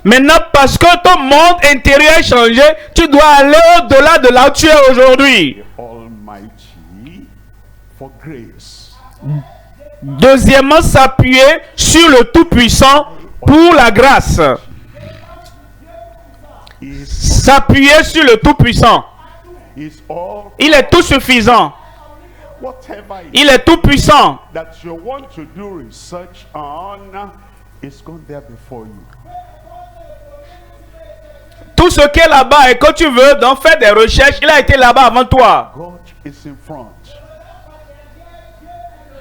Maintenant, parce que ton monde intérieur est changé, tu dois aller au-delà de là où tu es aujourd'hui.
Almighty for grace.
Deuxièmement, s'appuyer sur le Tout-Puissant pour la grâce.
Is
S'appuyer sur le Tout-Puissant.
all
Il est tout suffisant.
whatever
Il est tout puissant.
that you want to do research on is gone there before you.
Tout ce qui est là-bas et que tu veux donc faire des recherches, il a été là-bas avant toi.
God is in front.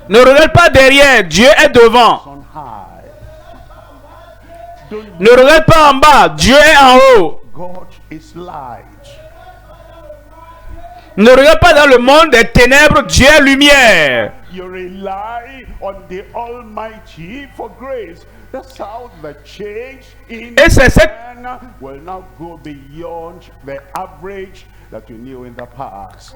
Ne regarde pas derrière, Dieu est devant.
On high. Don't
Ne regarde pas en bas, Dieu est en haut.
God is light.
Ne regarde pas dans le monde des ténèbres, Dieu est lumière.
You rely on the Almighty for grace. That's how the change in
Et c'est cette-
man will now go beyond the average that you knew in the past.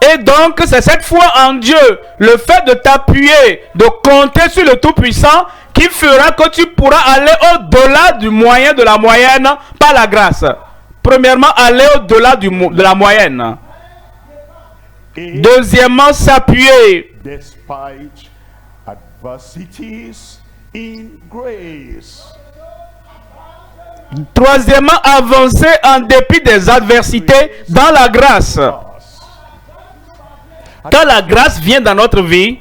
Et donc, c'est cette foi en Dieu, le fait de t'appuyer, de compter sur le Tout-Puissant, qui fera que tu pourras aller au-delà du moyen de la moyenne par la grâce. Premièrement, aller au-delà de la moyenne.
And
Deuxièmement, s'appuyer
despite adversities in grace.
Troisièmement, avancer en dépit des adversités dans la grâce. Quand la grâce vient dans notre vie,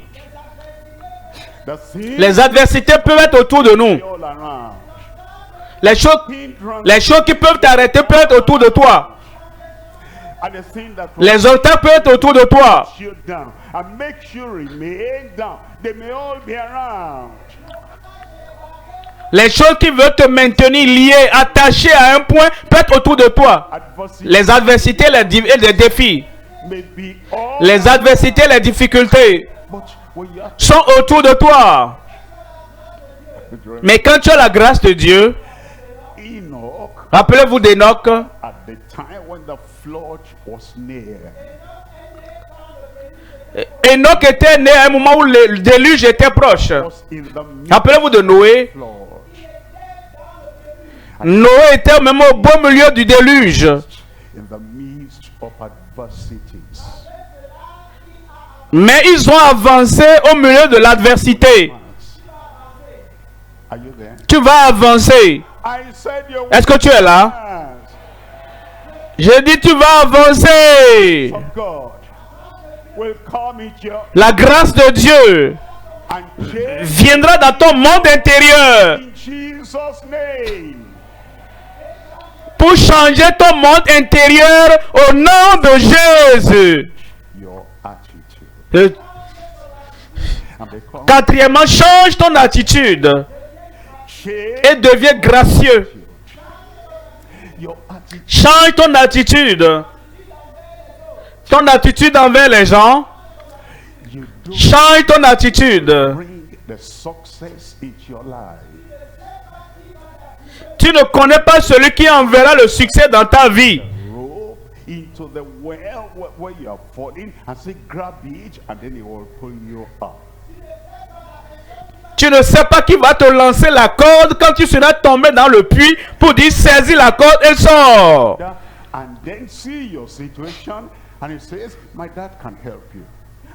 The things
les adversités peuvent être autour de nous.
all around.
Les choses qui peuvent t'arrêter peuvent être autour de toi.
And the thing that
Les obstacles peuvent être autour de toi.
you down and make you remain down, they may all be around.
Les choses qui veulent te maintenir lié, attaché à un point, peuvent être autour de toi.
Adversity
Les adversités et les défis,
may be all
les adversités et les difficultés
but when you have
sont autour de toi. Mais quand tu as la grâce de Dieu,
Enoch
rappelez-vous d'Enoch,
at the time when the flood was near,
Enoch était né à un moment où le déluge était proche.
was in the midst
Rappelez-vous de Noé.
of the flood.
Noé était même au beau milieu du déluge.
In the midst of adversities.
Mais ils ont avancé au milieu de l'adversité.
Are you there?
Tu vas avancer.
I said you
Est-ce que tu es là? J'ai dit tu vas avancer.
of God will come into your
La grâce de Dieu
and change
viendra dans ton monde intérieur
in Jesus' name.
pour changer ton monde intérieur au nom de Jésus.
Your attitude.
Euh,
And become
Quatrièmement, change ton attitude
change
et deviens gracieux.
your attitude.
Change ton attitude. Ton attitude envers les gens.
You do
Change ton attitude.
bring the success into your life.
Tu ne connais pas celui qui enverra le succès dans ta vie.
rope into the well where you are falling and say, grab it, and then he will pull you up.
Tu ne sais pas qui va te lancer la corde quand tu seras tombé dans le puits pour dire saisis la corde et sors.
And then see your situation, and he says, my dad can help you,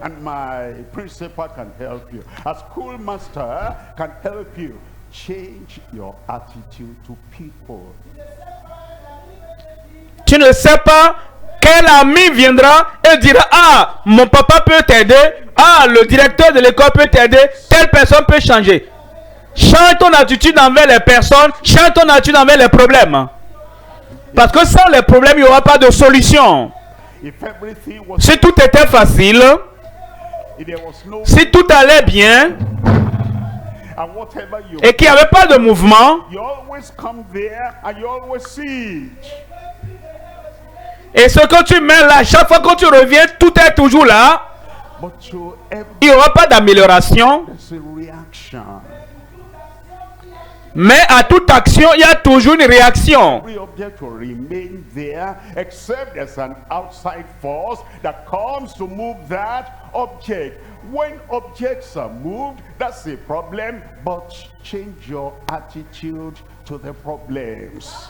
and my principal can help you, a schoolmaster can help you. Change your attitude to people.
Tu ne sais pas quel ami viendra et dira ah mon papa peut t'aider, ah le directeur de l'école peut t'aider, telle personne peut changer. Change ton attitude envers les personnes, change ton attitude envers les problèmes. Parce que sans les problèmes, il n'y aura pas de solution.
If everything was,
Si tout était facile,
if there was no,
si tout allait bien
and whatever you,
et qu'il n'y avait pas de mouvement,
you always come there and you always see it.
et ce que tu mets là, chaque fois que tu reviens, tout est toujours là,
But to every,
il n'y aura pas d'amélioration.
there's a reaction.
Mais à toute action, il y a toujours une réaction.
Every object will remain there except there's an outside force that comes to move that object. When objects are moved, that's a problem, but change your attitude to the problems.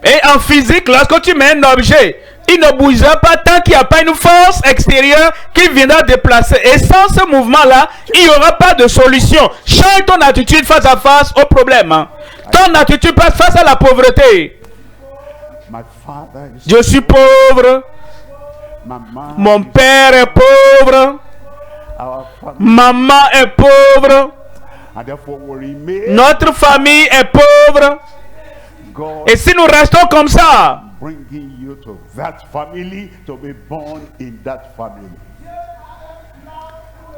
Et en physique, lorsque tu mets un objet, il ne bougera pas tant qu'il n'y a pas une force extérieure qui viendra déplacer. Et sans ce mouvement-là, il n'y aura pas de solution. Change ton attitude face à face au problème. Ton attitude face à la pauvreté.
My father is,
Je suis pauvre.
my mom,
Mon père est pauvre.
our family,
Maman est pauvre.
and therefore we remain.
Notre famille est pauvre.
God
Et si nous restons comme ça,
bringing you to that family to be born in that family.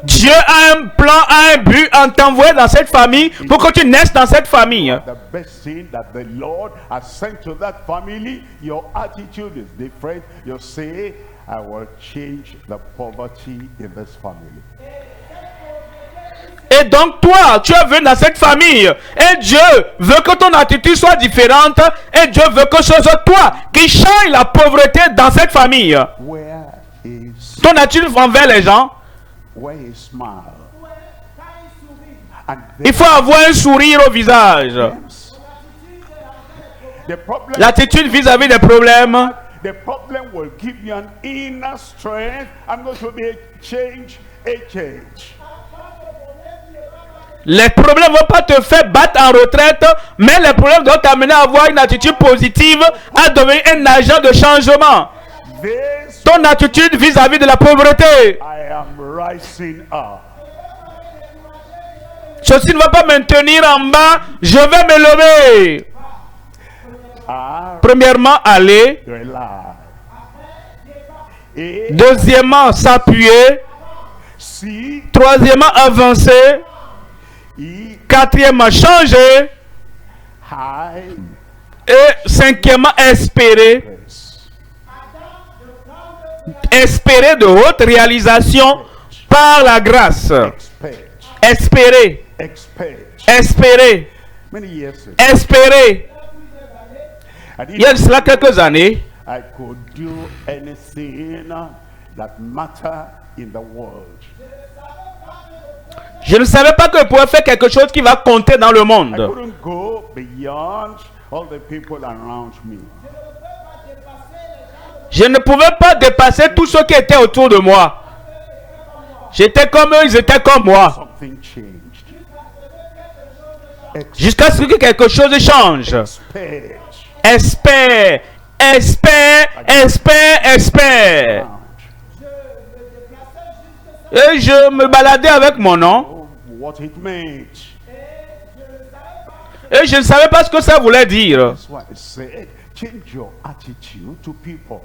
Dieu a un plan, a un but en t'envoyant dans cette famille pour que tu naisses dans cette famille.
The best thing that the Lord has sent to that family, your attitude is different. You say, I will change the poverty in this family.
Et donc toi, tu es venu dans cette famille. Et Dieu veut que ton attitude soit différente. Et Dieu veut que ce soit toi qui change la pauvreté dans cette famille.
Where is,
Ton attitude envers les gens,
where is smile? And
il faut avoir un sourire au visage.
the problem,
L'attitude vis-à-vis des problèmes,
the problem will give you an inner strength. I'm going to be a change agent.
les problèmes ne vont pas te faire battre en retraite, mais les problèmes doivent t'amener à avoir une attitude positive, à devenir un agent de changement.
This
Ton attitude vis-à-vis de la pauvreté.
I am rising up.
Ceci ne va pas me tenir en bas, je vais me lever.
I
Premièrement, aller.
rely. A,
Deuxièmement, s'appuyer.
C,
Troisièmement, avancer.
E,
Quatrièmement, changer.
high,
Et cinquièmement, espérer.
press.
Espérer de hautes réalisations par la grâce.
Expect.
Espérer.
Expect.
Espérer.
Many years ago,
Espérer.
I
Il y a de cela quelques années,
I could do anything that matter in the world.
je ne savais pas que je pouvais faire quelque chose qui va compter dans le
I
monde.
couldn't go beyond all the people around me.
Je ne pouvais pas dépasser tous ceux qui étaient autour de moi. J'étais comme eux, ils étaient comme moi.
Something changed.
Jusqu'à ce que quelque chose change.
Expect.
Espère, espère, espère, espère. Et je me baladais avec mon nom.
Oh, what it meant.
Et je ne savais pas ce que ça voulait dire.
That's why I said, change your attitude to people.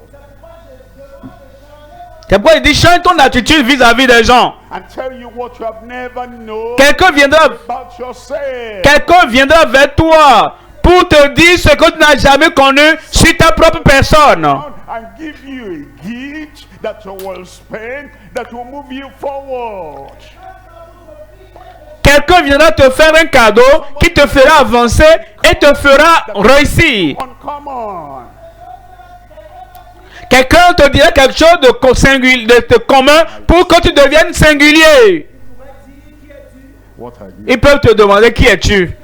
C'est pourquoi il dit change ton attitude vis-à-vis des gens.
And tell you what you have never known
Quelqu'un viendra,
about yourself.
quelqu'un viendra vers toi pour te dire ce que tu n'as jamais connu sur ta propre personne.
And give you a gift that you will spend, that will move you forward.
quelqu'un viendra te faire un cadeau qui te fera avancer et te fera réussir.
Uncommon.
Quelqu'un te dira quelque chose de commun pour que tu deviennes singulier.
What have you?
Ils peuvent te demander qui es-tu?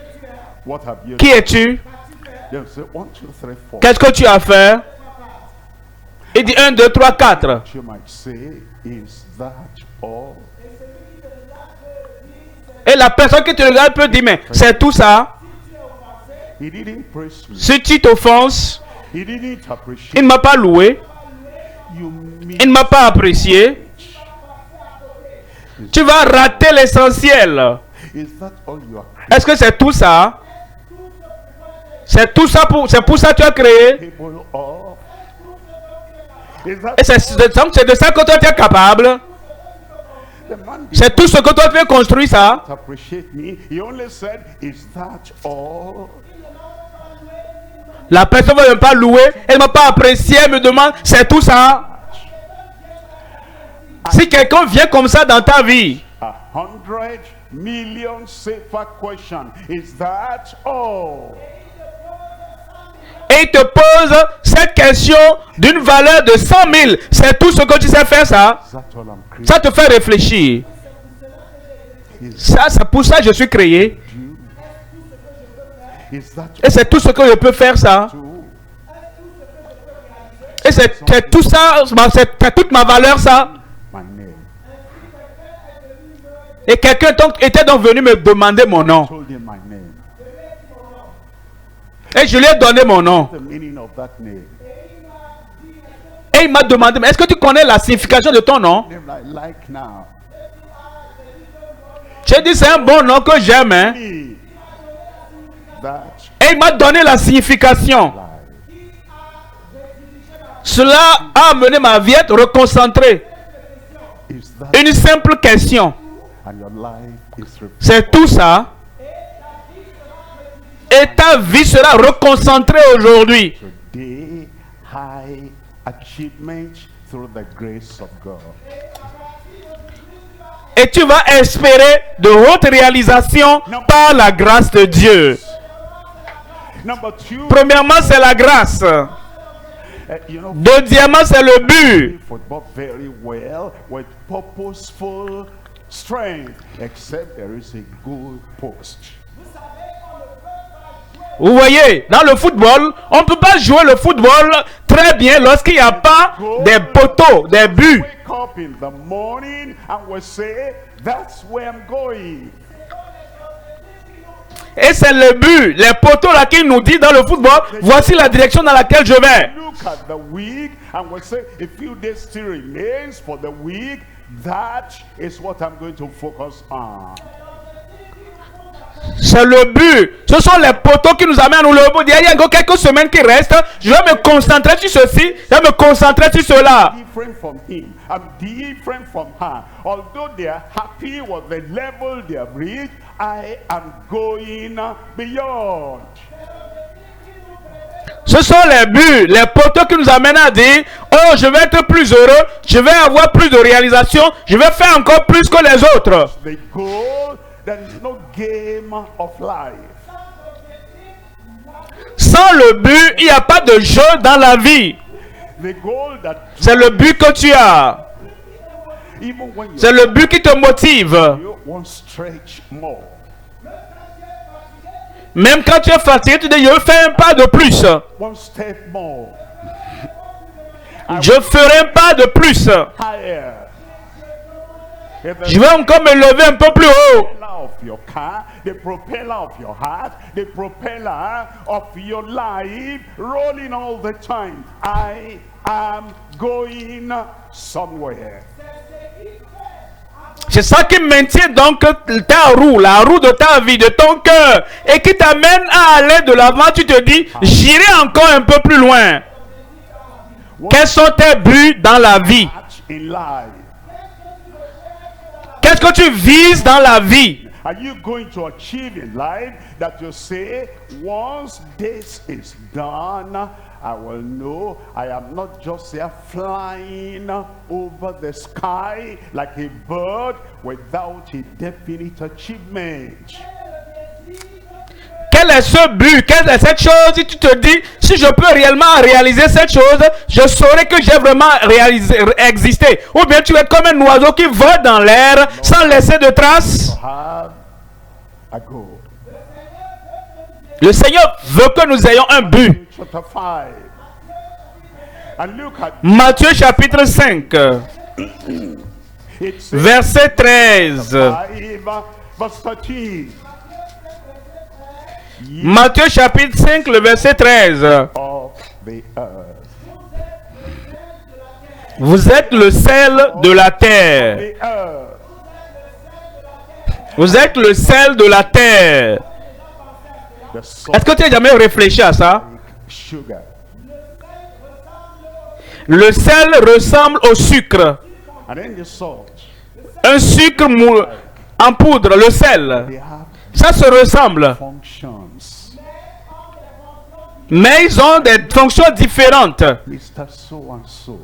What have you?
Qui es-tu?
They'll say 1, 2, 3, 4.
Qu'est-ce que tu as fait? Il dit 1, 2, 3, 4.
You might say, is that all?
Et la personne qui te regarde peut dire, mais c'est tout ça?
He didn't praise me.
Si tu t'offenses,
He didn't appreciate.
il ne m'a pas loué,
You
il ne m'a pas apprécié. Tu vas rater l'essentiel.
Is that all you are
Est-ce que c'est tout ça? C'est tout ça c'est pour ça que tu as créé?
capable of? Is that
Et c'est de ça que toi tu es capable?
the man did
C'est tout ce que toi tu veux construire ça?
not appreciate me? He only said, is that all?
La personne ne veut même pas louer, elle ne m'a pas apprécié, elle me demande, c'est tout ça? Si quelqu'un vient comme ça dans ta vie,
100 million safer question. Is that all?
et il te pose cette question d'une valeur de 100 000, c'est tout ce que tu sais faire ça?
Is that all I'm created
Ça te fait réfléchir. Ça, c'est pour ça que je suis créé.
to do? Is that
Et c'est tout ce que je peux faire ça.
all?
Et c'est tout ça, c'est toute ma valeur ça.
My name.
Et quelqu'un était donc venu me demander mon nom.
Told him my name.
Et je lui ai donné mon nom.
The meaning of that name.
Et il m'a demandé, mais est-ce que tu connais la signification de ton nom?
Name I like now.
J'ai dit, c'est un bon nom que j'aime. Hein?
Me. That
Et il m'a donné la signification.
life.
Cela a amené ma vie à être reconcentrée.
Is that
Une simple question.
and your life is
C'est tout ça. Et ta vie sera reconcentrée aujourd'hui.
today high achievement through the grace of God.
Et tu vas espérer de hautes réalisations par la grâce de Dieu.
Number 2,
Premièrement, c'est la grâce.
you know,
Deuxièmement, c'est le but.
football very well with purposeful strength, except there is a goal post.
Vous voyez, dans le football, on ne peut pas jouer le football très bien lorsqu'il n'y a pas des poteaux, des buts.
Wake up in the morning and we say, that's where I'm going.
Et c'est le but, les poteaux là qui nous disent dans le football, voici la direction dans laquelle je vais.
Look at the week and we say, a few days still remains for the week. That is what I'm going to focus on.
C'est le but. Ce sont les poteaux qui nous amènent à nous lever. Il y a encore quelques semaines qui restent. Je vais me concentrer sur ceci. Je vais me concentrer sur cela.
Different from him. I'm different from her. Although they are happy with the level they have reached, I am going beyond.
Ce sont les buts, les poteaux qui nous amènent à dire, oh, je vais être plus heureux, je vais avoir plus de réalisation, je vais faire encore plus que les autres.
The goal, there is no game of life.
Sans le but, il n'y a pas de jeu dans la vie.
The goal that
C'est le but que tu as.
even when
C'est le but qui te motive.
you won't stretch more.
Même quand tu es fatigué, tu dis, je fais un pas de plus.
One step more.
Je ferai un pas de plus.
Higher. If the
Je vais encore me lever un peu plus haut.
propeller of your car, the propeller of your heart, the propeller of your life rolling all the time. I am going somewhere.
C'est ça qui maintient donc ta roue, la roue de ta vie, de ton cœur, et qui t'amène à aller de l'avant. Tu te dis, j'irai encore un peu plus loin. Quels sont tes buts dans la vie?
Much in life.
Qu'est-ce que tu vises dans la vie?
Are you going to achieve in life that you say, once this is done, I will know I am not just here flying over the sky like a bird without a definite achievement.
Quel est ce but? Quelle est cette chose? Si tu te dis, si je peux réellement réaliser cette chose, je saurai que j'ai vraiment existé. Ou bien tu es comme un oiseau qui vole dans l'air sans laisser de traces.
Have a goal.
Le Seigneur veut que nous ayons un but.
Chapter 5. And look at
Matthieu chapitre 5,
it says,
verset 13.
5, verse 13. Ye
Matthieu chapitre 5, le verset 13.
of the earth.
Vous êtes le sel de la terre.
The earth.
Vous êtes le sel de la terre.
The salt
Est-ce que tu as jamais réfléchi à ça?
sugar.
Le sel ressemble au sucre.
And then the salt.
Un sucre en poudre, le sel.
They have
Ça se ressemble.
functions.
Mais ils ont des fonctions différentes.
Mr. So and so.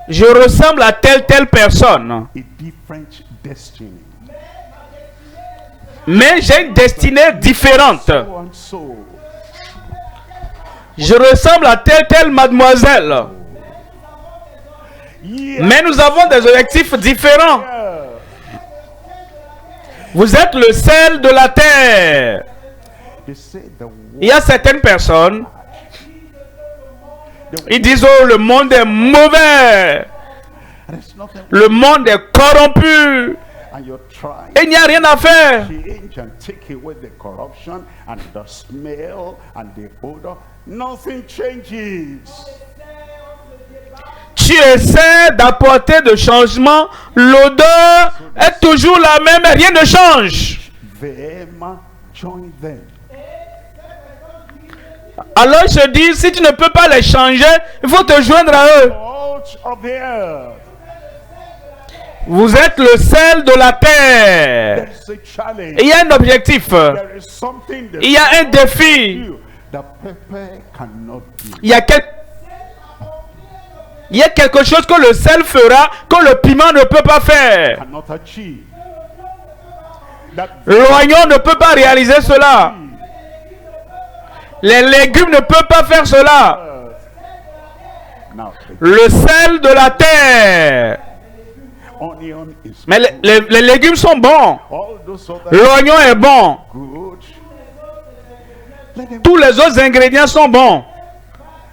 Je ressemble à telle personne.
A different destiny.
Mais j'ai une destinée différente.
So and so.
Je ressemble à telle mademoiselle.
Yeah.
Mais nous avons des objectifs différents. Vous êtes le sel de la terre.
They say the
Il y a certaines personnes,
the
ils disent, oh, le monde est mauvais.
there's nothing
Le monde est corrompu.
and you're trying
Et il n'y a rien à faire.
to change and take away the corruption and the smell and the odor. Nothing changes.
Tu essaies d'apporter de changement. L'odeur est toujours la même. Rien ne change.
Them join them.
Alors je dis, si tu ne peux pas les changer, il faut te joindre à eux.
Salt of the earth.
Vous êtes le sel de la terre.
There's a challenge.
Il y a un objectif.
There is something that
Il y a un défi.
you the pepper cannot do.
Il y a quelque chose que le sel fera que le piment ne peut pas faire.
Cannot achieve. That
L'oignon ne peut pas réaliser cela. Les légumes ne peuvent pas faire cela.
now
Le sel de la terre.
the onion is
Mais les légumes sont bons.
all those other
L'oignon est bon.
good. Let them,
Tous les autres ingrédients sont bons.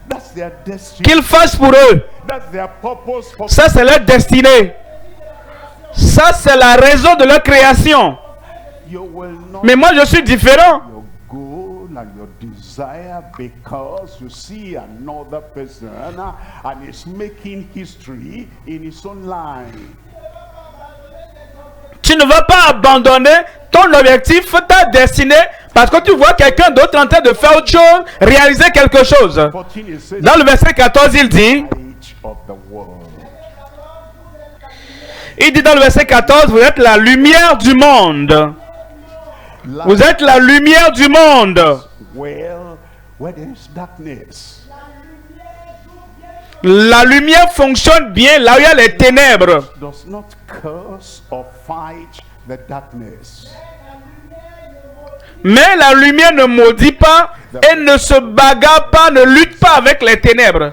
that's their destiny.
Qu'ils fassent pour eux.
That's their purpose for
Ça, c'est leur destinée. Ça, c'est la raison de leur création.
you will not
Mais moi, je suis différent.
your goal and your desire because you see another person and is making history in his own line.
Tu ne vas pas abandonner ton objectif, ta destinée, parce que tu vois quelqu'un d'autre en train de faire autre chose, réaliser quelque chose.
14 it says
Dans le verset 14, il dit,
light of the world.
dans le verset 14, vous êtes la lumière du monde. Vous êtes la lumière du monde.
Well, where there is darkness,
La lumière fonctionne bien là où il y a les ténèbres.
does not curse or fight the darkness.
Mais la lumière ne maudit pas et ne se bagarre pas, ne lutte pas avec les ténèbres.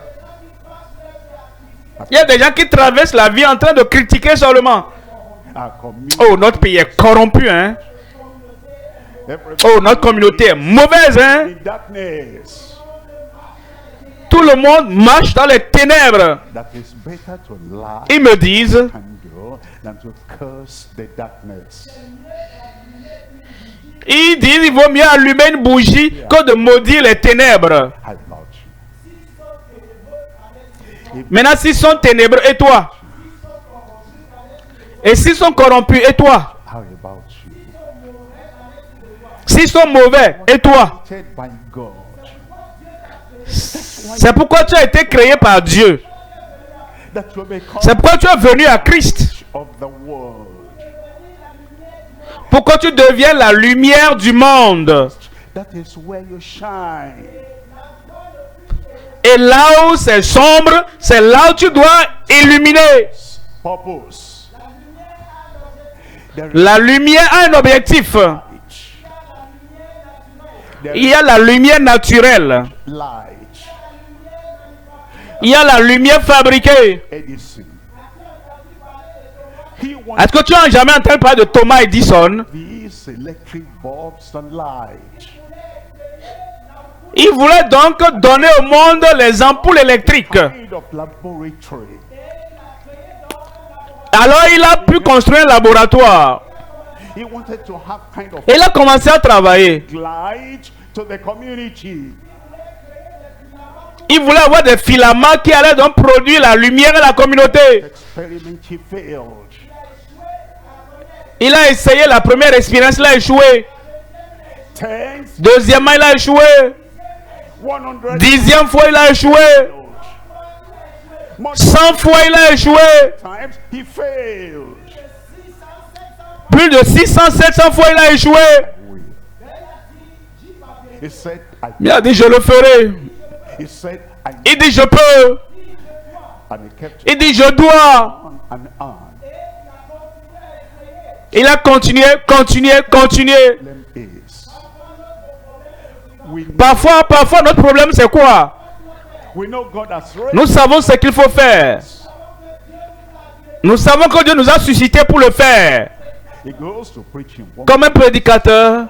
Il y a des gens qui traversent la vie en train de critiquer seulement.
Our community,
Oh, notre pays est corrompu, hein. Oh, notre communauté est mauvaise, hein.
in darkness.
Tout le monde marche dans les ténèbres.
That is better to lie
Ils me disent,
candle than to curse the darkness.
il vaut mieux allumer une bougie que de maudire les ténèbres.
How about you?
Maintenant, s'ils sont ténébreux, et toi? Et s'ils sont corrompus, et toi?
How about you?
S'ils sont mauvais, et toi?
Created by God.
C'est pourquoi tu as été créé par Dieu.
That you become
C'est pourquoi tu es venu à Christ.
of the world.
Pour que tu deviennes la lumière du monde.
That is where you shine.
Et là où c'est sombre, c'est là où tu dois illuminer.
Purpose. There is
La lumière a un objectif.
light. There
Il
is
y a la lumière naturelle.
light.
Il y a la lumière fabriquée.
Edison. He
Est-ce
wanted
que tu as jamais entendu parler de Thomas Edison?
these electric bulbs and light.
Il voulait donc donner au monde les ampoules électriques.
Kind of laboratory.
Alors il a pu construire un laboratoire.
He wanted to have kind of
Et il a commencé à travailler.
light to the community.
Il voulait avoir des filaments qui allaient donc produire la lumière à la communauté.
Experiment he failed.
Il a essayé la première expérience, il a échoué.
Tenth,
Deuxièmement, il a échoué.
100
10e fois, il a échoué.
more
100 fois, il a échoué.
times he failed.
Plus de 600, 700 fois, il a échoué.
He said,
Il a dit, je le ferai.
he said, I
Il dit, je peux.
and he kept
Il dit, je dois.
on and on.
Il a continué, continué, continué.
Problem is, we know,
Parfois, notre problème, c'est quoi?
we know God has raised
Nous savons ce qu'il faut faire. Nous savons que Dieu nous a suscité pour le faire.
He goes to preaching one
Comme un prédicateur,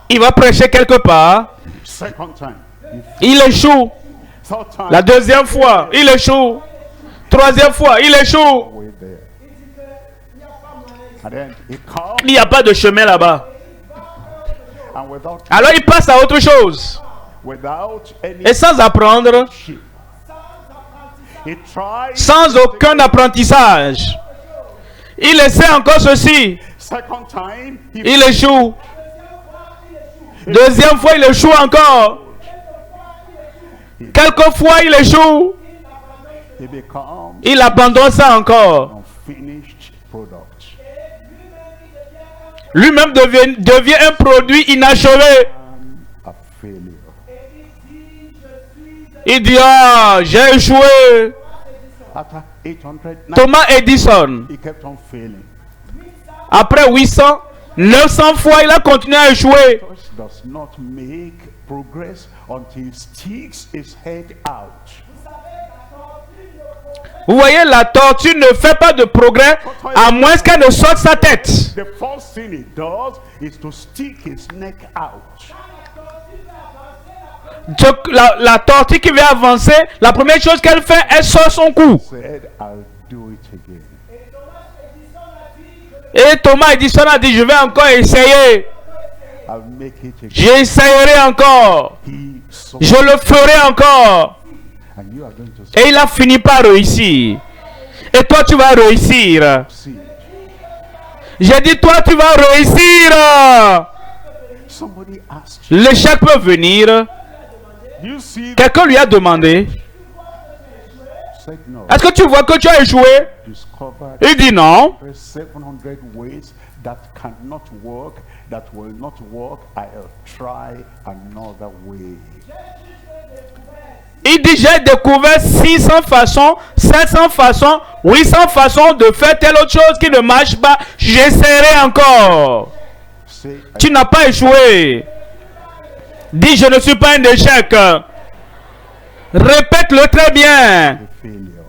il va prêcher quelque part.
second time.
Il échoue.
Third time.
La deuxième fois, il échoue. Troisième fois, il échoue.
Way there. And then he comes
Il n'y a pas de chemin là-bas.
and
Alors il passe à autre chose.
without any
Et sans apprendre,
ship. He tried
sans aucun apprentissage, il essaie encore ceci.
second time. He
Il échoue. Deuxième fois, il échoue encore. Quelquefois, il échoue.
he becomes
Il abandonne ça encore.
unfinished product.
Lui-même devient un produit inachevé.
A failure.
Il dit, ah, j'ai échoué.
After 800,
Thomas Edison,
he kept on failing.
après 800, 900 fois, il a continué à échouer.
Church does not make progress until he sticks his head out.
Vous voyez, la tortue ne fait pas de progrès à moins qu'elle ne sorte sa tête.
The first thing he does is to stick his neck out.
La tortue qui veut avancer, la première chose qu'elle fait, elle sort son cou.
Said, I'll do it again.
Et Thomas Edison a dit, je vais encore essayer.
I'll make it again.
J'essayerai encore.
He saw,
Je le ferai encore.
and you are going to
Et il a fini par réussir. Et toi, tu vas réussir.
see.
J'ai dit, toi, tu vas réussir.
Somebody asked
L'échec peut venir.
you, see,
Quelqu'un lui a demandé,
said no.
est-ce que tu vois que tu as échoué?
Discovered
Il dit non.
700 ways that cannot work, that will not work. I'll try another way.
Il dit, j'ai découvert 600 façons, 700 façons, 800 façons de faire telle autre chose qui ne marche pas. J'essaierai encore.
Say,
Tu n'as pas échoué. Dis, je ne suis pas un échec. Répète-le très bien.
a failure.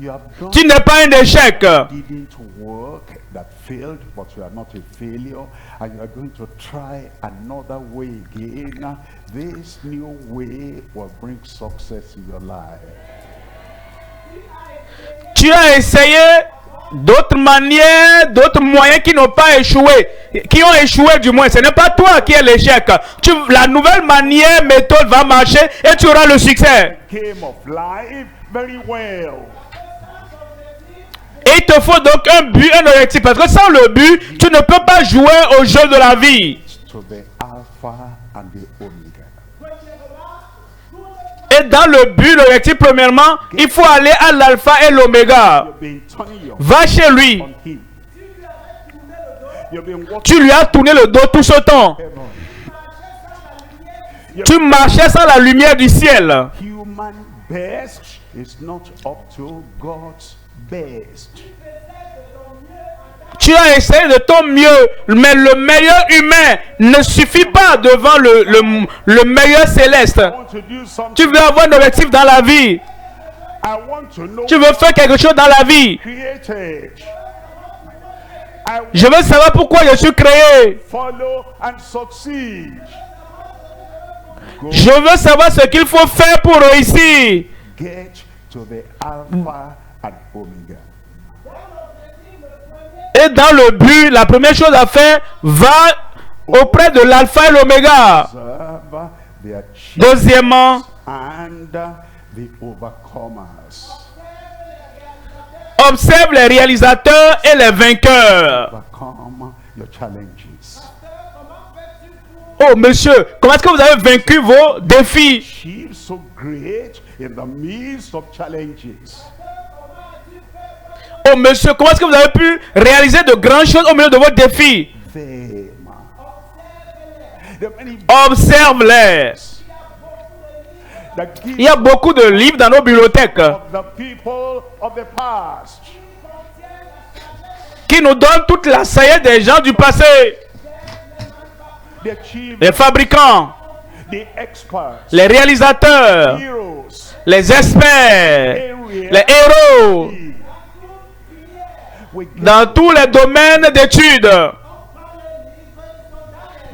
You have done
Tu n'es pas un échec.
didn't work, that failed, but you are not a failure, and you are going to try another way again. This new way will bring success in your life.
Tu as essayé d'autres manières, d'autres moyens qui n'ont pas échoué, qui ont échoué du moins. Ce n'est pas toi qui es l'échec. La nouvelle manière, méthode va marcher et tu auras le succès.
Game of life very well.
Et il te faut donc un but, un objectif. Parce que sans le but, tu ne peux pas jouer au jeu de la vie.
To the Alpha and the Omega.
Et dans le but, l'objectif, premièrement, il faut aller à l'alpha et l'oméga.
You've been turning your
Va chez lui.
on him. You've been walking
Tu lui as tourné le dos tout ce temps.
heaven.
Tu marchais sans la lumière du ciel.
Human best is not up to God's best.
Tu as essayé de ton mieux, mais le meilleur humain ne suffit pas devant le meilleur céleste.
I want to do something.
Tu veux avoir un objectif dans la vie.
I want to know
Tu veux faire quelque chose dans la vie.
created. I
Je veux savoir pourquoi je suis créé.
follow and succeed. Go
Je veux savoir ce qu'il faut faire pour réussir.
get to the Alpha and Omega.
Et dans le but, la première chose à faire, va auprès de l'alpha et l'oméga.
Observe the achievements
Deuxièmement,
and the overcomers.
observe les réalisateurs et les vainqueurs.
Overcome your challenges.
Oh monsieur, comment est-ce que vous avez vaincu vos défis?
Achieve so great in the midst of challenges.
Oh monsieur, comment est-ce que vous avez pu réaliser de grandes choses au milieu de vos défis?
Them. There are many
Observe-les.
that
Il
give
y a beaucoup de livres dans nos bibliothèques
of the people of the past.
qui nous donnent toute la sagesse des gens du passé.
The achievers,
Les fabricants,
the experts,
les réalisateurs,
heroes,
les experts, les héros
we get
dans tous les domaines d'études.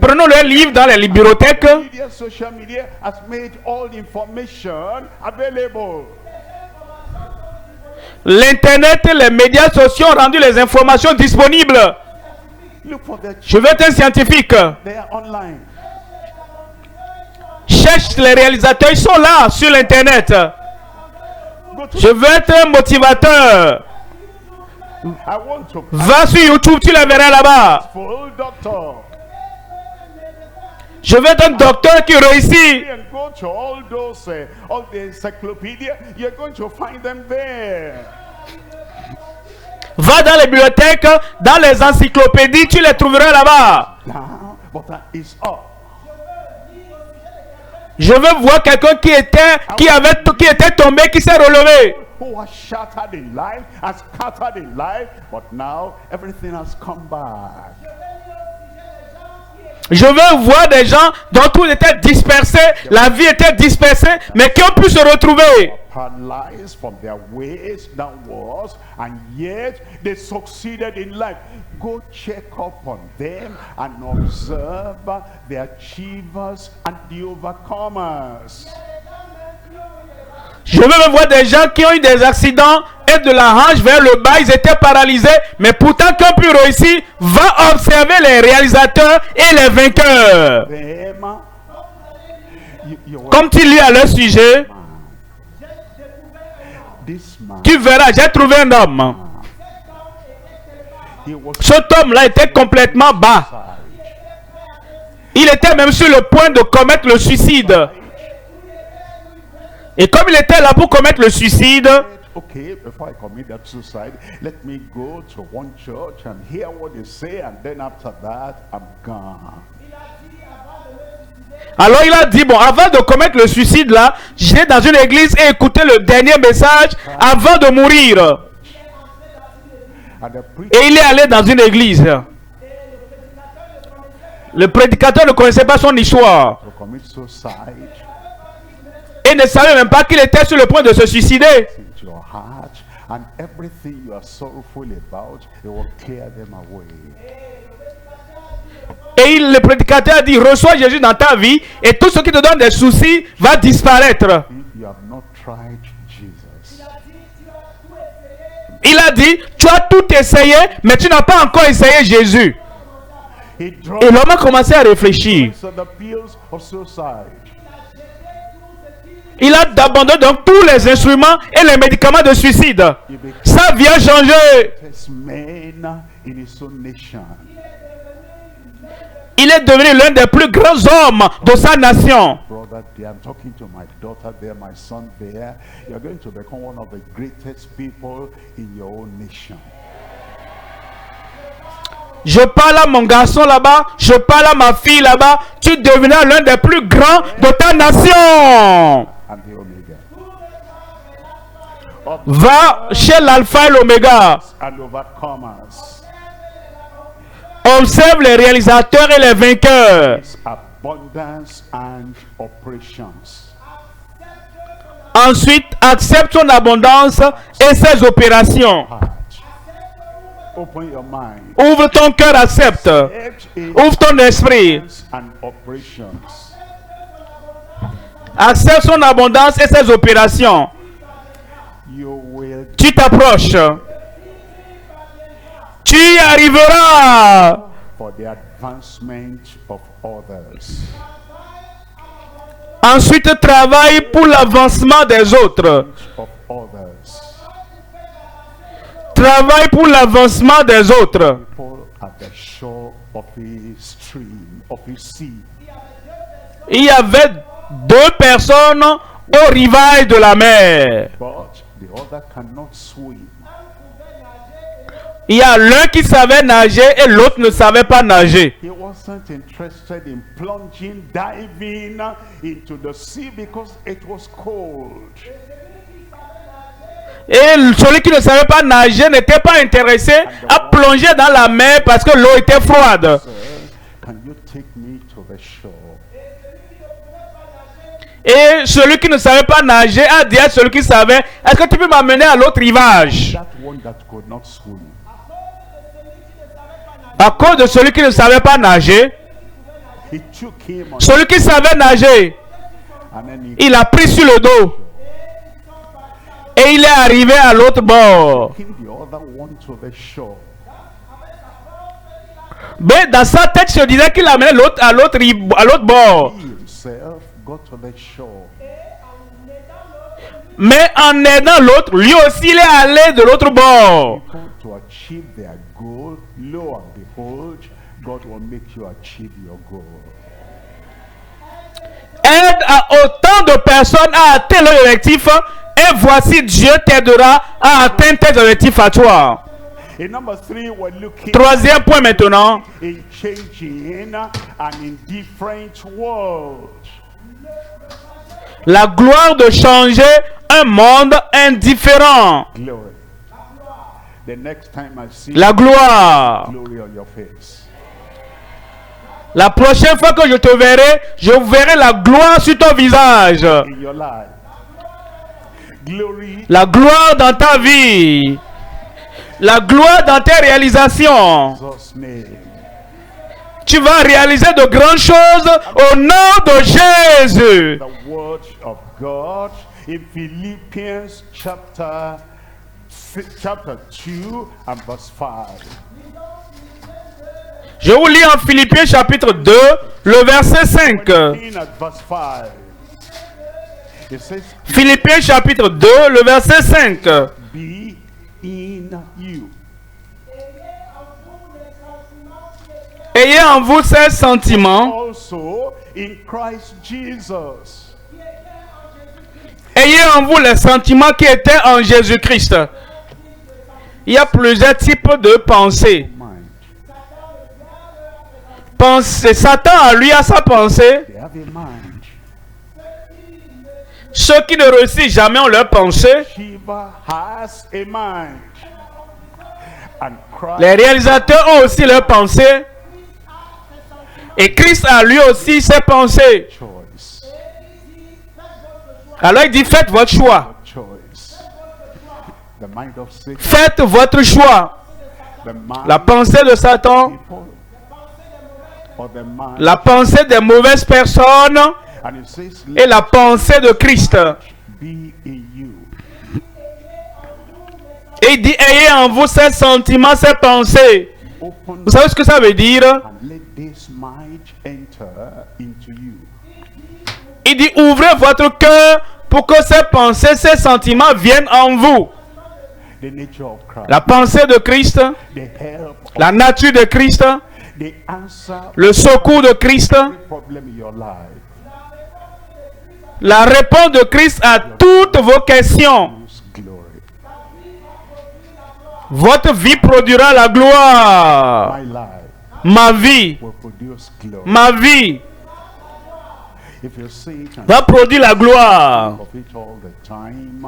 Prenons le livre dans les bibliothèques.
media, social media has made all the information available.
L'internet et les médias sociaux ont rendu les informations disponibles.
Look for the
Je veux être un scientifique.
they are online.
Cherche les réalisateurs, ils sont là sur l'internet.
Go to
Je veux être un motivateur.
I want to
Va sur YouTube, tu les verras là-bas.
full doctor.
Je veux être un docteur qui réussit.
And go to all the encyclopedia. You're going to find them there.
Va dans les bibliothèques, dans les encyclopédies, tu les trouveras là-bas.
Now, but that is up.
Je veux voir quelqu'un qui était tombé, qui s'est relevé.
Who was shattered in life, has scattered in life, but now everything has come back.
Je veux voir des gens dont tout était dispersé, la vie était dispersée, mais qui ont pu se retrouver.
Paralyzed from their ways downwards, and yet they succeeded in life. Go check up on them and observe the achievers and the overcomers.
Je veux voir des gens qui ont eu des accidents et de la hanche vers le bas, ils étaient paralysés, mais pourtant qui ont pu réussir. Va observer les réalisateurs et les vainqueurs.
Them, you
Comme tu lis à leur sujet,
this man,
tu verras, j'ai trouvé un homme.
he was
Cet homme-là était complètement bas. Il était même sur le point de commettre le suicide. Et comme il était là pour commettre le suicide,
okay, before I commit that suicide, let me go to one church and hear what they say, and then after that, I'm gone.
alors il a dit, bon, avant de commettre le suicide là, j'irai dans une église et écouter le dernier message avant de mourir.
And the preacher
Et il est allé dans une église. Le prédicateur ne connaissait pas son histoire.
to commit suicide
Et ne savait même pas qu'il était sur le point de se suicider.
into your heart, and everything you are sorrowful about, it will clear them away.
Et le prédicateur a dit, reçois Jésus dans ta vie et tout ce qui te donne des soucis va disparaître.
If you have not tried Jesus,
Il a dit, tu as tout essayé, mais tu n'as pas encore essayé Jésus.
he
Et
dropped
l'homme a commencé à réfléchir.
the pills of suicide.
Il a abandonné donc tous les instruments et les médicaments de suicide. Ça vient changer.
This man in his own nation.
Il est devenu l'un des plus grands hommes de sa nation.
Brother there, I'm talking to my daughter there, my son there. You're going to become one of the greatest people in your own nation.
Je parle à mon garçon là-bas, je parle à ma fille là-bas. Tu deviendras l'un des plus grands de ta nation.
and the Omega.
Va chez l'alpha et l'oméga.
And overcomers.
Observe les réalisateurs et les vainqueurs.
His abundance and operations.
Ensuite, accepte son abondance et ses opérations.
Heart. Open your mind.
Ouvre ton cœur, accepte.
Accept his
Ouvre ton esprit.
abundance and operations.
Accepte son abondance et ses opérations.
You will
Tu t'approches. Tu y arriveras.
for the advancement of others.
Ensuite, travaille pour l'avancement des autres.
Of others.
Travaille pour l'avancement des autres.
People at the shore of a stream, of a sea.
Il y avait deux personnes au rivage de la mer.
But the other cannot swim.
Il y a l'un qui savait nager et l'autre ne savait pas nager.
He wasn't interested in plunging, diving into the sea because it was cold.
Et celui qui ne savait pas nager n'était pas intéressé à plonger dans la mer parce que l'eau était froide.
Sir, can you take me to the shore?
Et celui qui ne savait pas nager a dit à celui qui savait, est-ce que tu peux m'amener à l'autre rivage?
That one that could not swim.
À cause de celui qui ne savait pas nager,
He took him on
celui qui savait nager,
and then he
il a pris sur le dos. Et il est arrivé à l'autre bord.
took the other one to the shore.
Mais dans sa tête, se disait qu'il amenait l'autre à l'autre bord.
He himself got to the shore.
Mais en aidant l'autre, lui aussi il est allé de l'autre bord.
People to achieve their goal, lo and behold, God will make you achieve your goal.
Aide à autant de personnes à atteindre leur objectif. Et voici Dieu t'aidera à atteindre tes objectifs à toi.
In number 3, we're looking
Troisième point maintenant.
in changing an indifferent world.
La gloire de changer un monde indifférent.
Glory. The next time I see
La gloire.
glory on your face.
La prochaine fois que je verrai la gloire sur ton visage.
In your life. Glory
La gloire dans ta vie. La gloire dans tes réalisations.
in Jesus' name.
Tu vas réaliser de grandes choses au nom de Jésus.
The word of God in Philippians chapter 2 and verse 5.
Je vous lis en Philippiens chapitre 2, le verset 5.
Looking at verse 5. It says,
Philippiens chapitre 2, le verset 5.
be in you.
Ayez en vous ces sentiments.
Also in Christ Jesus.
Ayez en vous les sentiments qui étaient en Jésus-Christ. Il y a plusieurs types de pensées.
Mind.
Satan en lui a sa pensée.
They have a mind.
Ceux qui ne réussissent jamais ont leur pensée.
Shiva has a mind. And Christ
Les réalisateurs ont aussi leur pensée. Et Christ a lui aussi ses pensées.
choice.
Alors il dit faites votre choix.
Choice. The mind of Satan.
Faites votre choix.
The mind
La pensée de Satan,
people. Or the mind.
la pensée des mauvaises personnes
And it says,
et la pensée de Christ.
be in you.
Et il dit ayez en vous ces sentiments, ces pensées.
Open
Vous savez ce que ça veut dire?
and let this mind enter into you.
Il dit ouvrez votre cœur pour que ces pensées, ces sentiments viennent en vous.
The nature of Christ.
La pensée de Christ,
The help.
la nature de Christ,
The answer.
le secours de Christ,
Every problem in your life.
la réponse de Christ à toutes vos questions.
Use glory.
Votre vie produira la gloire.
My life
Ma vie,
will produce glory.
ma vie
If you see it and
va produire la gloire.
think of it all the time,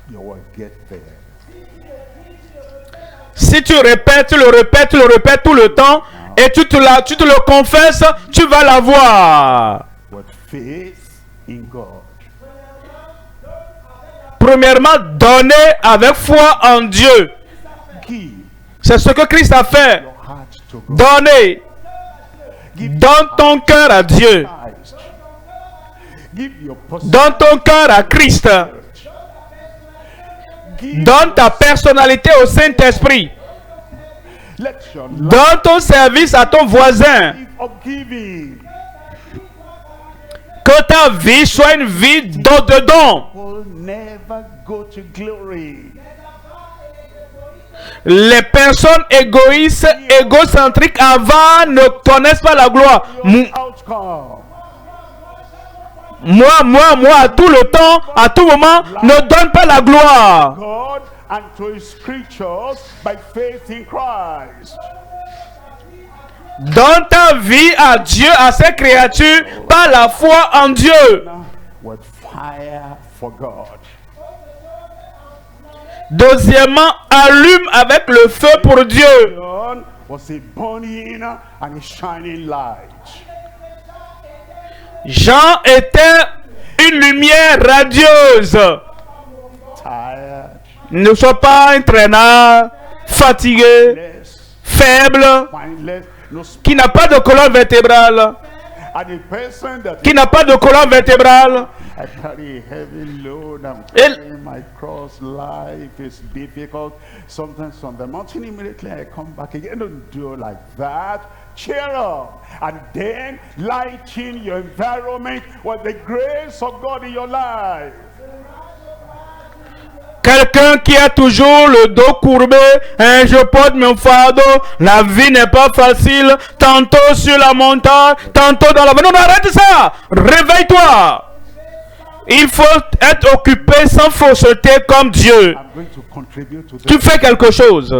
you will get there.
Si tu répètes, tu le répètes, tu le répètes tout le temps, et tu te le confesses, tu vas l'avoir.
With faith in God.
Premièrement, donner avec foi en Dieu.
Give
C'est ce que Christ a fait.
your heart to God.
Donner.
Give
Donne ton cœur à Dieu.
Christ. Give your
Donne ton cœur à Christ.
Give
Donne ta personnalité au Saint-Esprit.
Let your
Donne ton service à ton voisin.
life of giving
Que ta vie soit une vie de don.
will never go to glory.
Les personnes égoïstes, égocentriques avant ne connaissent pas la gloire.
Outcome.
Moi, à tout le temps, à tout moment, ne donne pas la gloire.
God and to his creatures by faith in Christ.
Donne ta vie à Dieu, à ses créatures, par la foi en Dieu.
With fire for God.
Deuxièmement, allume avec le feu pour Dieu.
John was a burning and a shining light.
Jean était une lumière radieuse.
Tired,
Ne sois pas un traîneur, fatigué,
less,
faible,
mindless, no
qui n'a pas de colonne vertébrale.
and a person that
Qui n'a pas de colonne vertébrale.
I carry a heavy load. I'm
El-
carrying my cross. Life is difficult. Sometimes on the mountain, immediately I come back again. Don't do like that. Cheer up. And then lighten your environment with the grace of God in your life.
Quelqu'un qui a toujours le dos courbé, hein, je porte mon fardeau, la vie n'est pas facile, tantôt sur la montagne, tantôt dans la... Non, arrête ça! Réveille-toi! Il faut être occupé sans fausseté comme Dieu.
I'm going to contribute to
Tu
the
fais quelque chose.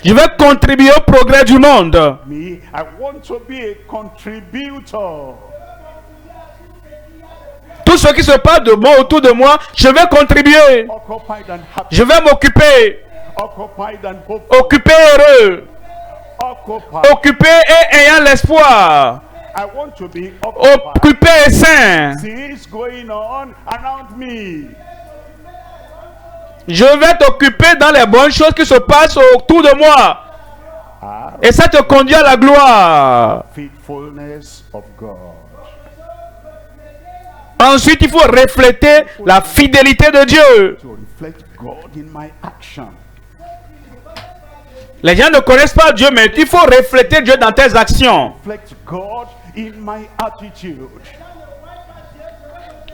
Je vais contribuer au progrès du monde.
me. I want to be a contributor.
Tout ce qui se passe de bon autour de moi, je vais contribuer.
Occupied and happy.
Je vais m'occuper.
Occupied and hopeful.
Occupé heureux.
Occupied.
Occupé et ayant l'espoir.
I want to be occupied.
Occupé et saint.
Things going on around me.
Je vais t'occuper dans les bonnes choses qui se passent autour de moi. Et ça te conduit à la gloire.
Faithfulness of God.
Ensuite, il faut refléter la fidélité de Dieu.
To reflect God in my action.
Les gens ne connaissent pas Dieu, mais il faut refléter Dieu dans tes actions.
Reflect God in my attitude.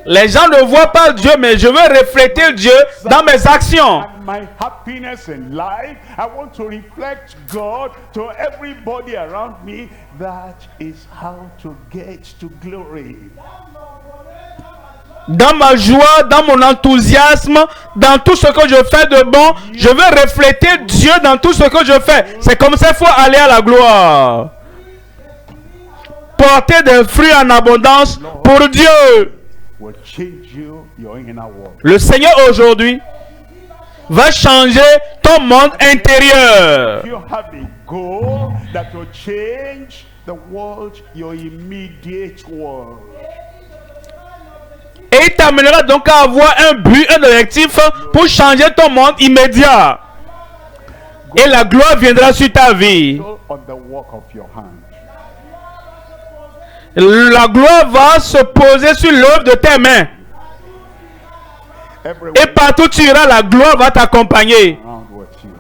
Les gens ne voient pas Dieu, mais je veux refléter Dieu dans mes actions.
And my happiness in life, I want to reflect God to everybody around me. That is how to get to glory.
Dans ma joie, dans mon enthousiasme, dans tout ce que je fais de bon, je veux refléter Dieu dans tout ce que je fais. C'est comme ça qu'il faut aller à la gloire. Porter des fruits en abondance pour Dieu.
Will change you, your inner world.
Le Seigneur aujourd'hui va changer ton monde intérieur.
You have a goal that will change the world, your immediate world.
Et il t'amènera donc à avoir un but, un objectif pour changer ton monde immédiat. Et la gloire viendra sur ta vie.
On the work of your hand.
La gloire va se poser sur l'œuvre de tes mains. Et
Everyone
partout où tu iras, la gloire va t'accompagner.
around with you.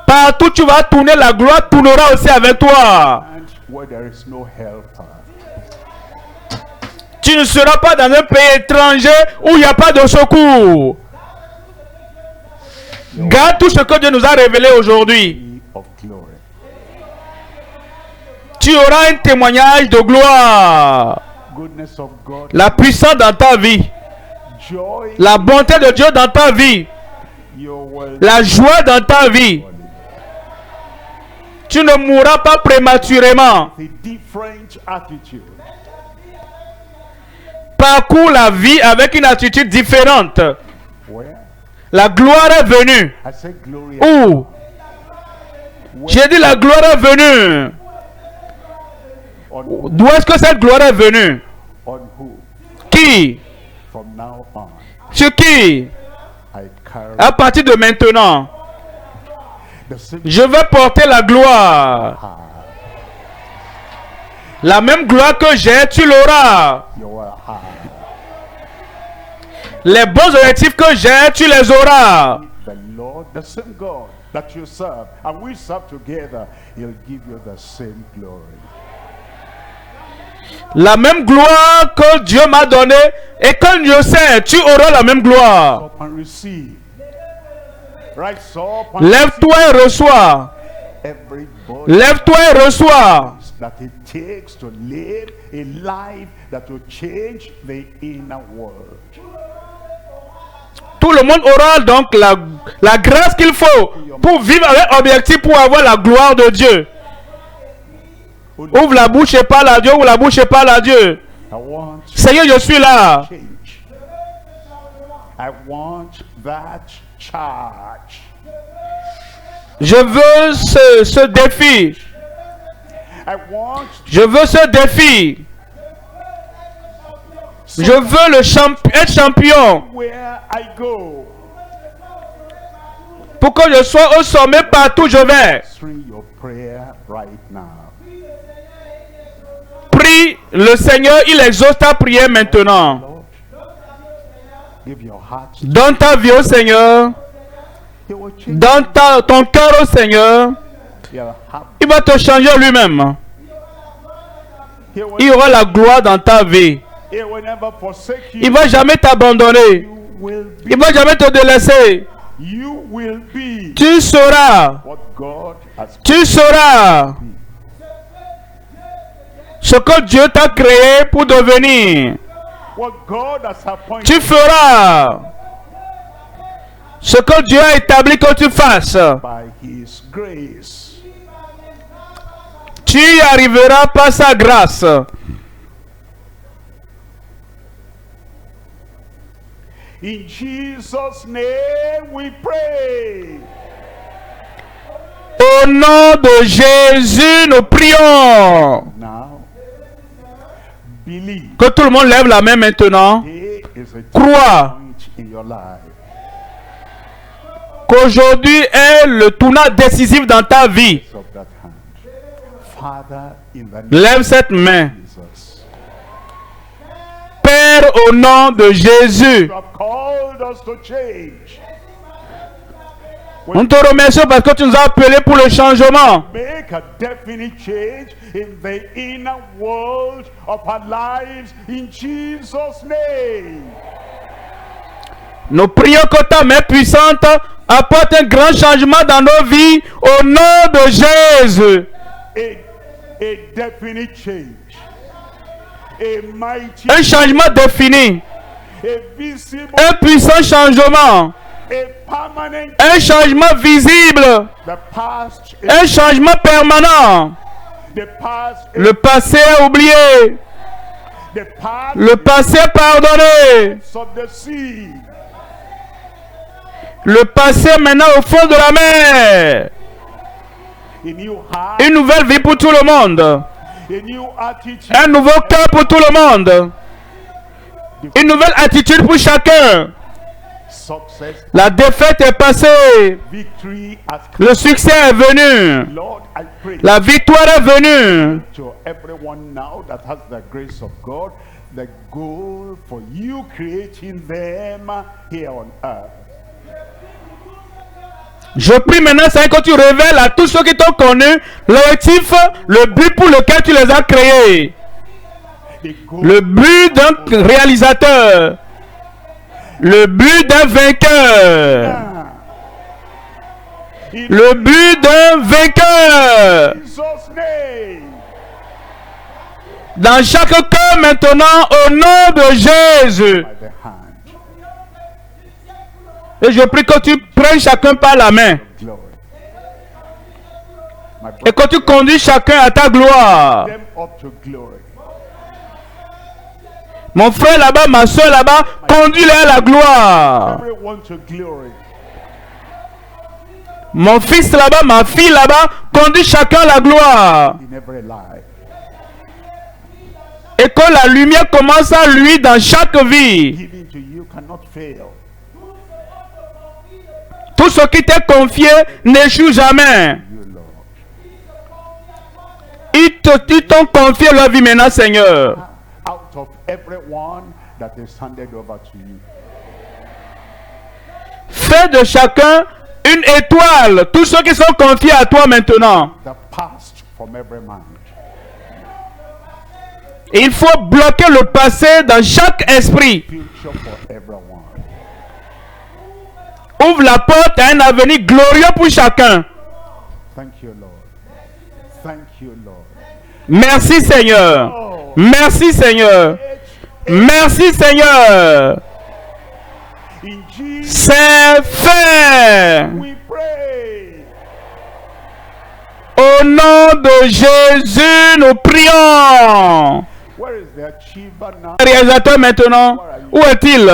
Partout où tu vas tourner, la gloire tournera aussi avec toi.
And where there is no helper.
Tu ne seras pas dans un pays étranger où il n'y a pas de secours. Garde tout ce que Dieu nous a révélé aujourd'hui.
Of glory.
Tu auras un témoignage de gloire.
Goodness of God.
La puissance dans ta vie.
Joy.
La bonté de Dieu dans ta vie.
You will
la joie dans ta vie. Tu ne mourras pas prématurément.
have a different attitude.
Parcours la vie avec une attitude différente.
Where?
La gloire est venue.
I said glory.
Où? J'ai dit la gloire est venue.
On,
D'où est-ce que cette gloire est venue?
on who?
Qui?
From now on,
Sur qui?
I carry
À partir de maintenant,
the same
je vais porter la gloire.
power.
La même gloire que j'ai, tu l'auras.
You will have
Les bons objectifs que j'ai, tu les auras.
the Lord, the same God that you serve, and we serve together. He'll give you the same glory.
La même gloire que Dieu m'a donnée. Et quand je sais, tu auras la même gloire.
Up and receive. Rise up and
Lève-toi et reçois.
everybody
Lève-toi et reçois.
that it takes to live a life that will change the inner world.
Tout le monde aura donc la grâce qu'il faut pour vivre avec objectif, pour avoir la gloire de Dieu. Ouvre la bouche et parle à Dieu, ouvre la bouche et parle à Dieu.
I want
Seigneur, je suis là.
change. I want that charge.
Je veux ce défi.
I want
Je veux ce défi. Je veux être champion.
where I go.
Pour que je sois au sommet partout où je vais.
Answering your prayer right now.
Prie le Seigneur, il exauce ta prière maintenant.
Lord, give your heart.
Donne ta vie au Seigneur.
He will change.
Donne ton cœur au Seigneur.
He'll have.
Il va te changer lui-même.
He will,
Il y aura la gloire dans ta vie.
he will never forsake you.
Il va jamais t'abandonner.
You will be.
Il va jamais te délaisser.
You will be
Tu sauras.
what God has.
Tu sauras ce que Dieu t'a créé pour devenir.
What God has appointed
Tu feras ce que Dieu a établi que tu fasses.
by His grace.
Tu y arriveras par sa grâce.
In Jesus' name we pray.
Au nom de Jésus, nous prions.
Now, believe.
Que tout le monde lève la main maintenant.
He is a
Crois
point in your life.
qu'aujourd'hui est le tournant décisif dans ta vie.
Of that hand. Father, in the name
Lève cette main.
of Jesus.
Père, au nom de Jésus.
You have called us to change.
Nous te remercions parce que tu nous as appelés pour le changement.
Make a definite change in the inner world of our lives in Jesus' name.
Nous prions que ta main puissante apporte un grand changement dans nos vies au nom de Jésus.
A definite change. A mighty,
Un changement défini.
a visible,
Un puissant changement.
a permanent.
Un changement visible.
The past,
Un changement permanent.
the past,
Le passé est oublié.
the past
Le passé est pardonné.
of the sea.
Le passé est maintenant au fond de la mer.
A new heart,
Une nouvelle vie pour tout le monde.
a new attitude.
Un nouveau cœur pour tout le monde. Une nouvelle attitude pour chacun.
Success,
La défaite est passée.
victory has come.
Le succès est venu.
Lord, I pray
La victoire est venue.
to everyone now that has the grace of God, the goal for you creating them here on earth.
Je prie maintenant, Seigneur, que tu révèles à tous ceux qui t'ont connu l'objectif, le but pour lequel tu les as créés.
The goal
Le but d'un réalisateur. Le but d'un vainqueur.
in
Le but d'un vainqueur.
Jesus' name.
Dans chaque cœur maintenant, au nom de Jésus.
By the hand.
Et je prie que tu prennes chacun par la main.
glory. My
Et que tu conduis chacun à ta gloire.
them up to glory.
Mon frère là-bas, ma soeur là-bas, conduis-les à la gloire.
Everyone to glory.
Mon fils là-bas, ma fille là-bas, conduis chacun à la gloire.
In every life.
Et que la lumière commence à luire dans chaque vie.
Giving to you cannot fail.
Tout ce qui t'est confié n'échoue jamais.
You, Lord.
Ils t'ont confié leur vie maintenant, Seigneur.
Out of everyone that is handed over to you.
Fais de chacun une étoile. Tous ceux qui sont confiés à toi maintenant.
The past from every mind.
Il faut bloquer le passé dans chaque esprit.
Future for everyone.
Ouvre la porte à un avenir glorieux pour chacun.
Thank you, Lord. Thank you, Lord.
Merci Seigneur. Merci Seigneur. Merci Seigneur.
In Jesus
C'est fait.
we pray.
Au nom de Jésus, nous prions.
Where is the achiever now?
Réalisateur maintenant, où est-il?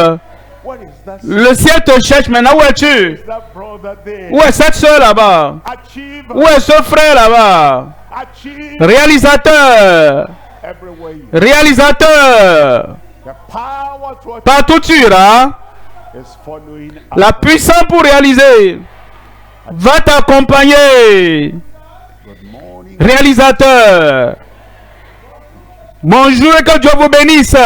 What is that?
Le ciel te cherche maintenant, où es-tu?
That brother there.
Où est cette soeur là-bas?
Achiever.
Où est ce frère là-bas?
Achieve
Réalisateur,
everywhere you.
réalisateur,
The power to achieve
partout tu iras,
is following
la
after.
puissance pour réaliser va t'accompagner.
Good morning.
Réalisateur, bonjour et que Dieu vous bénisse.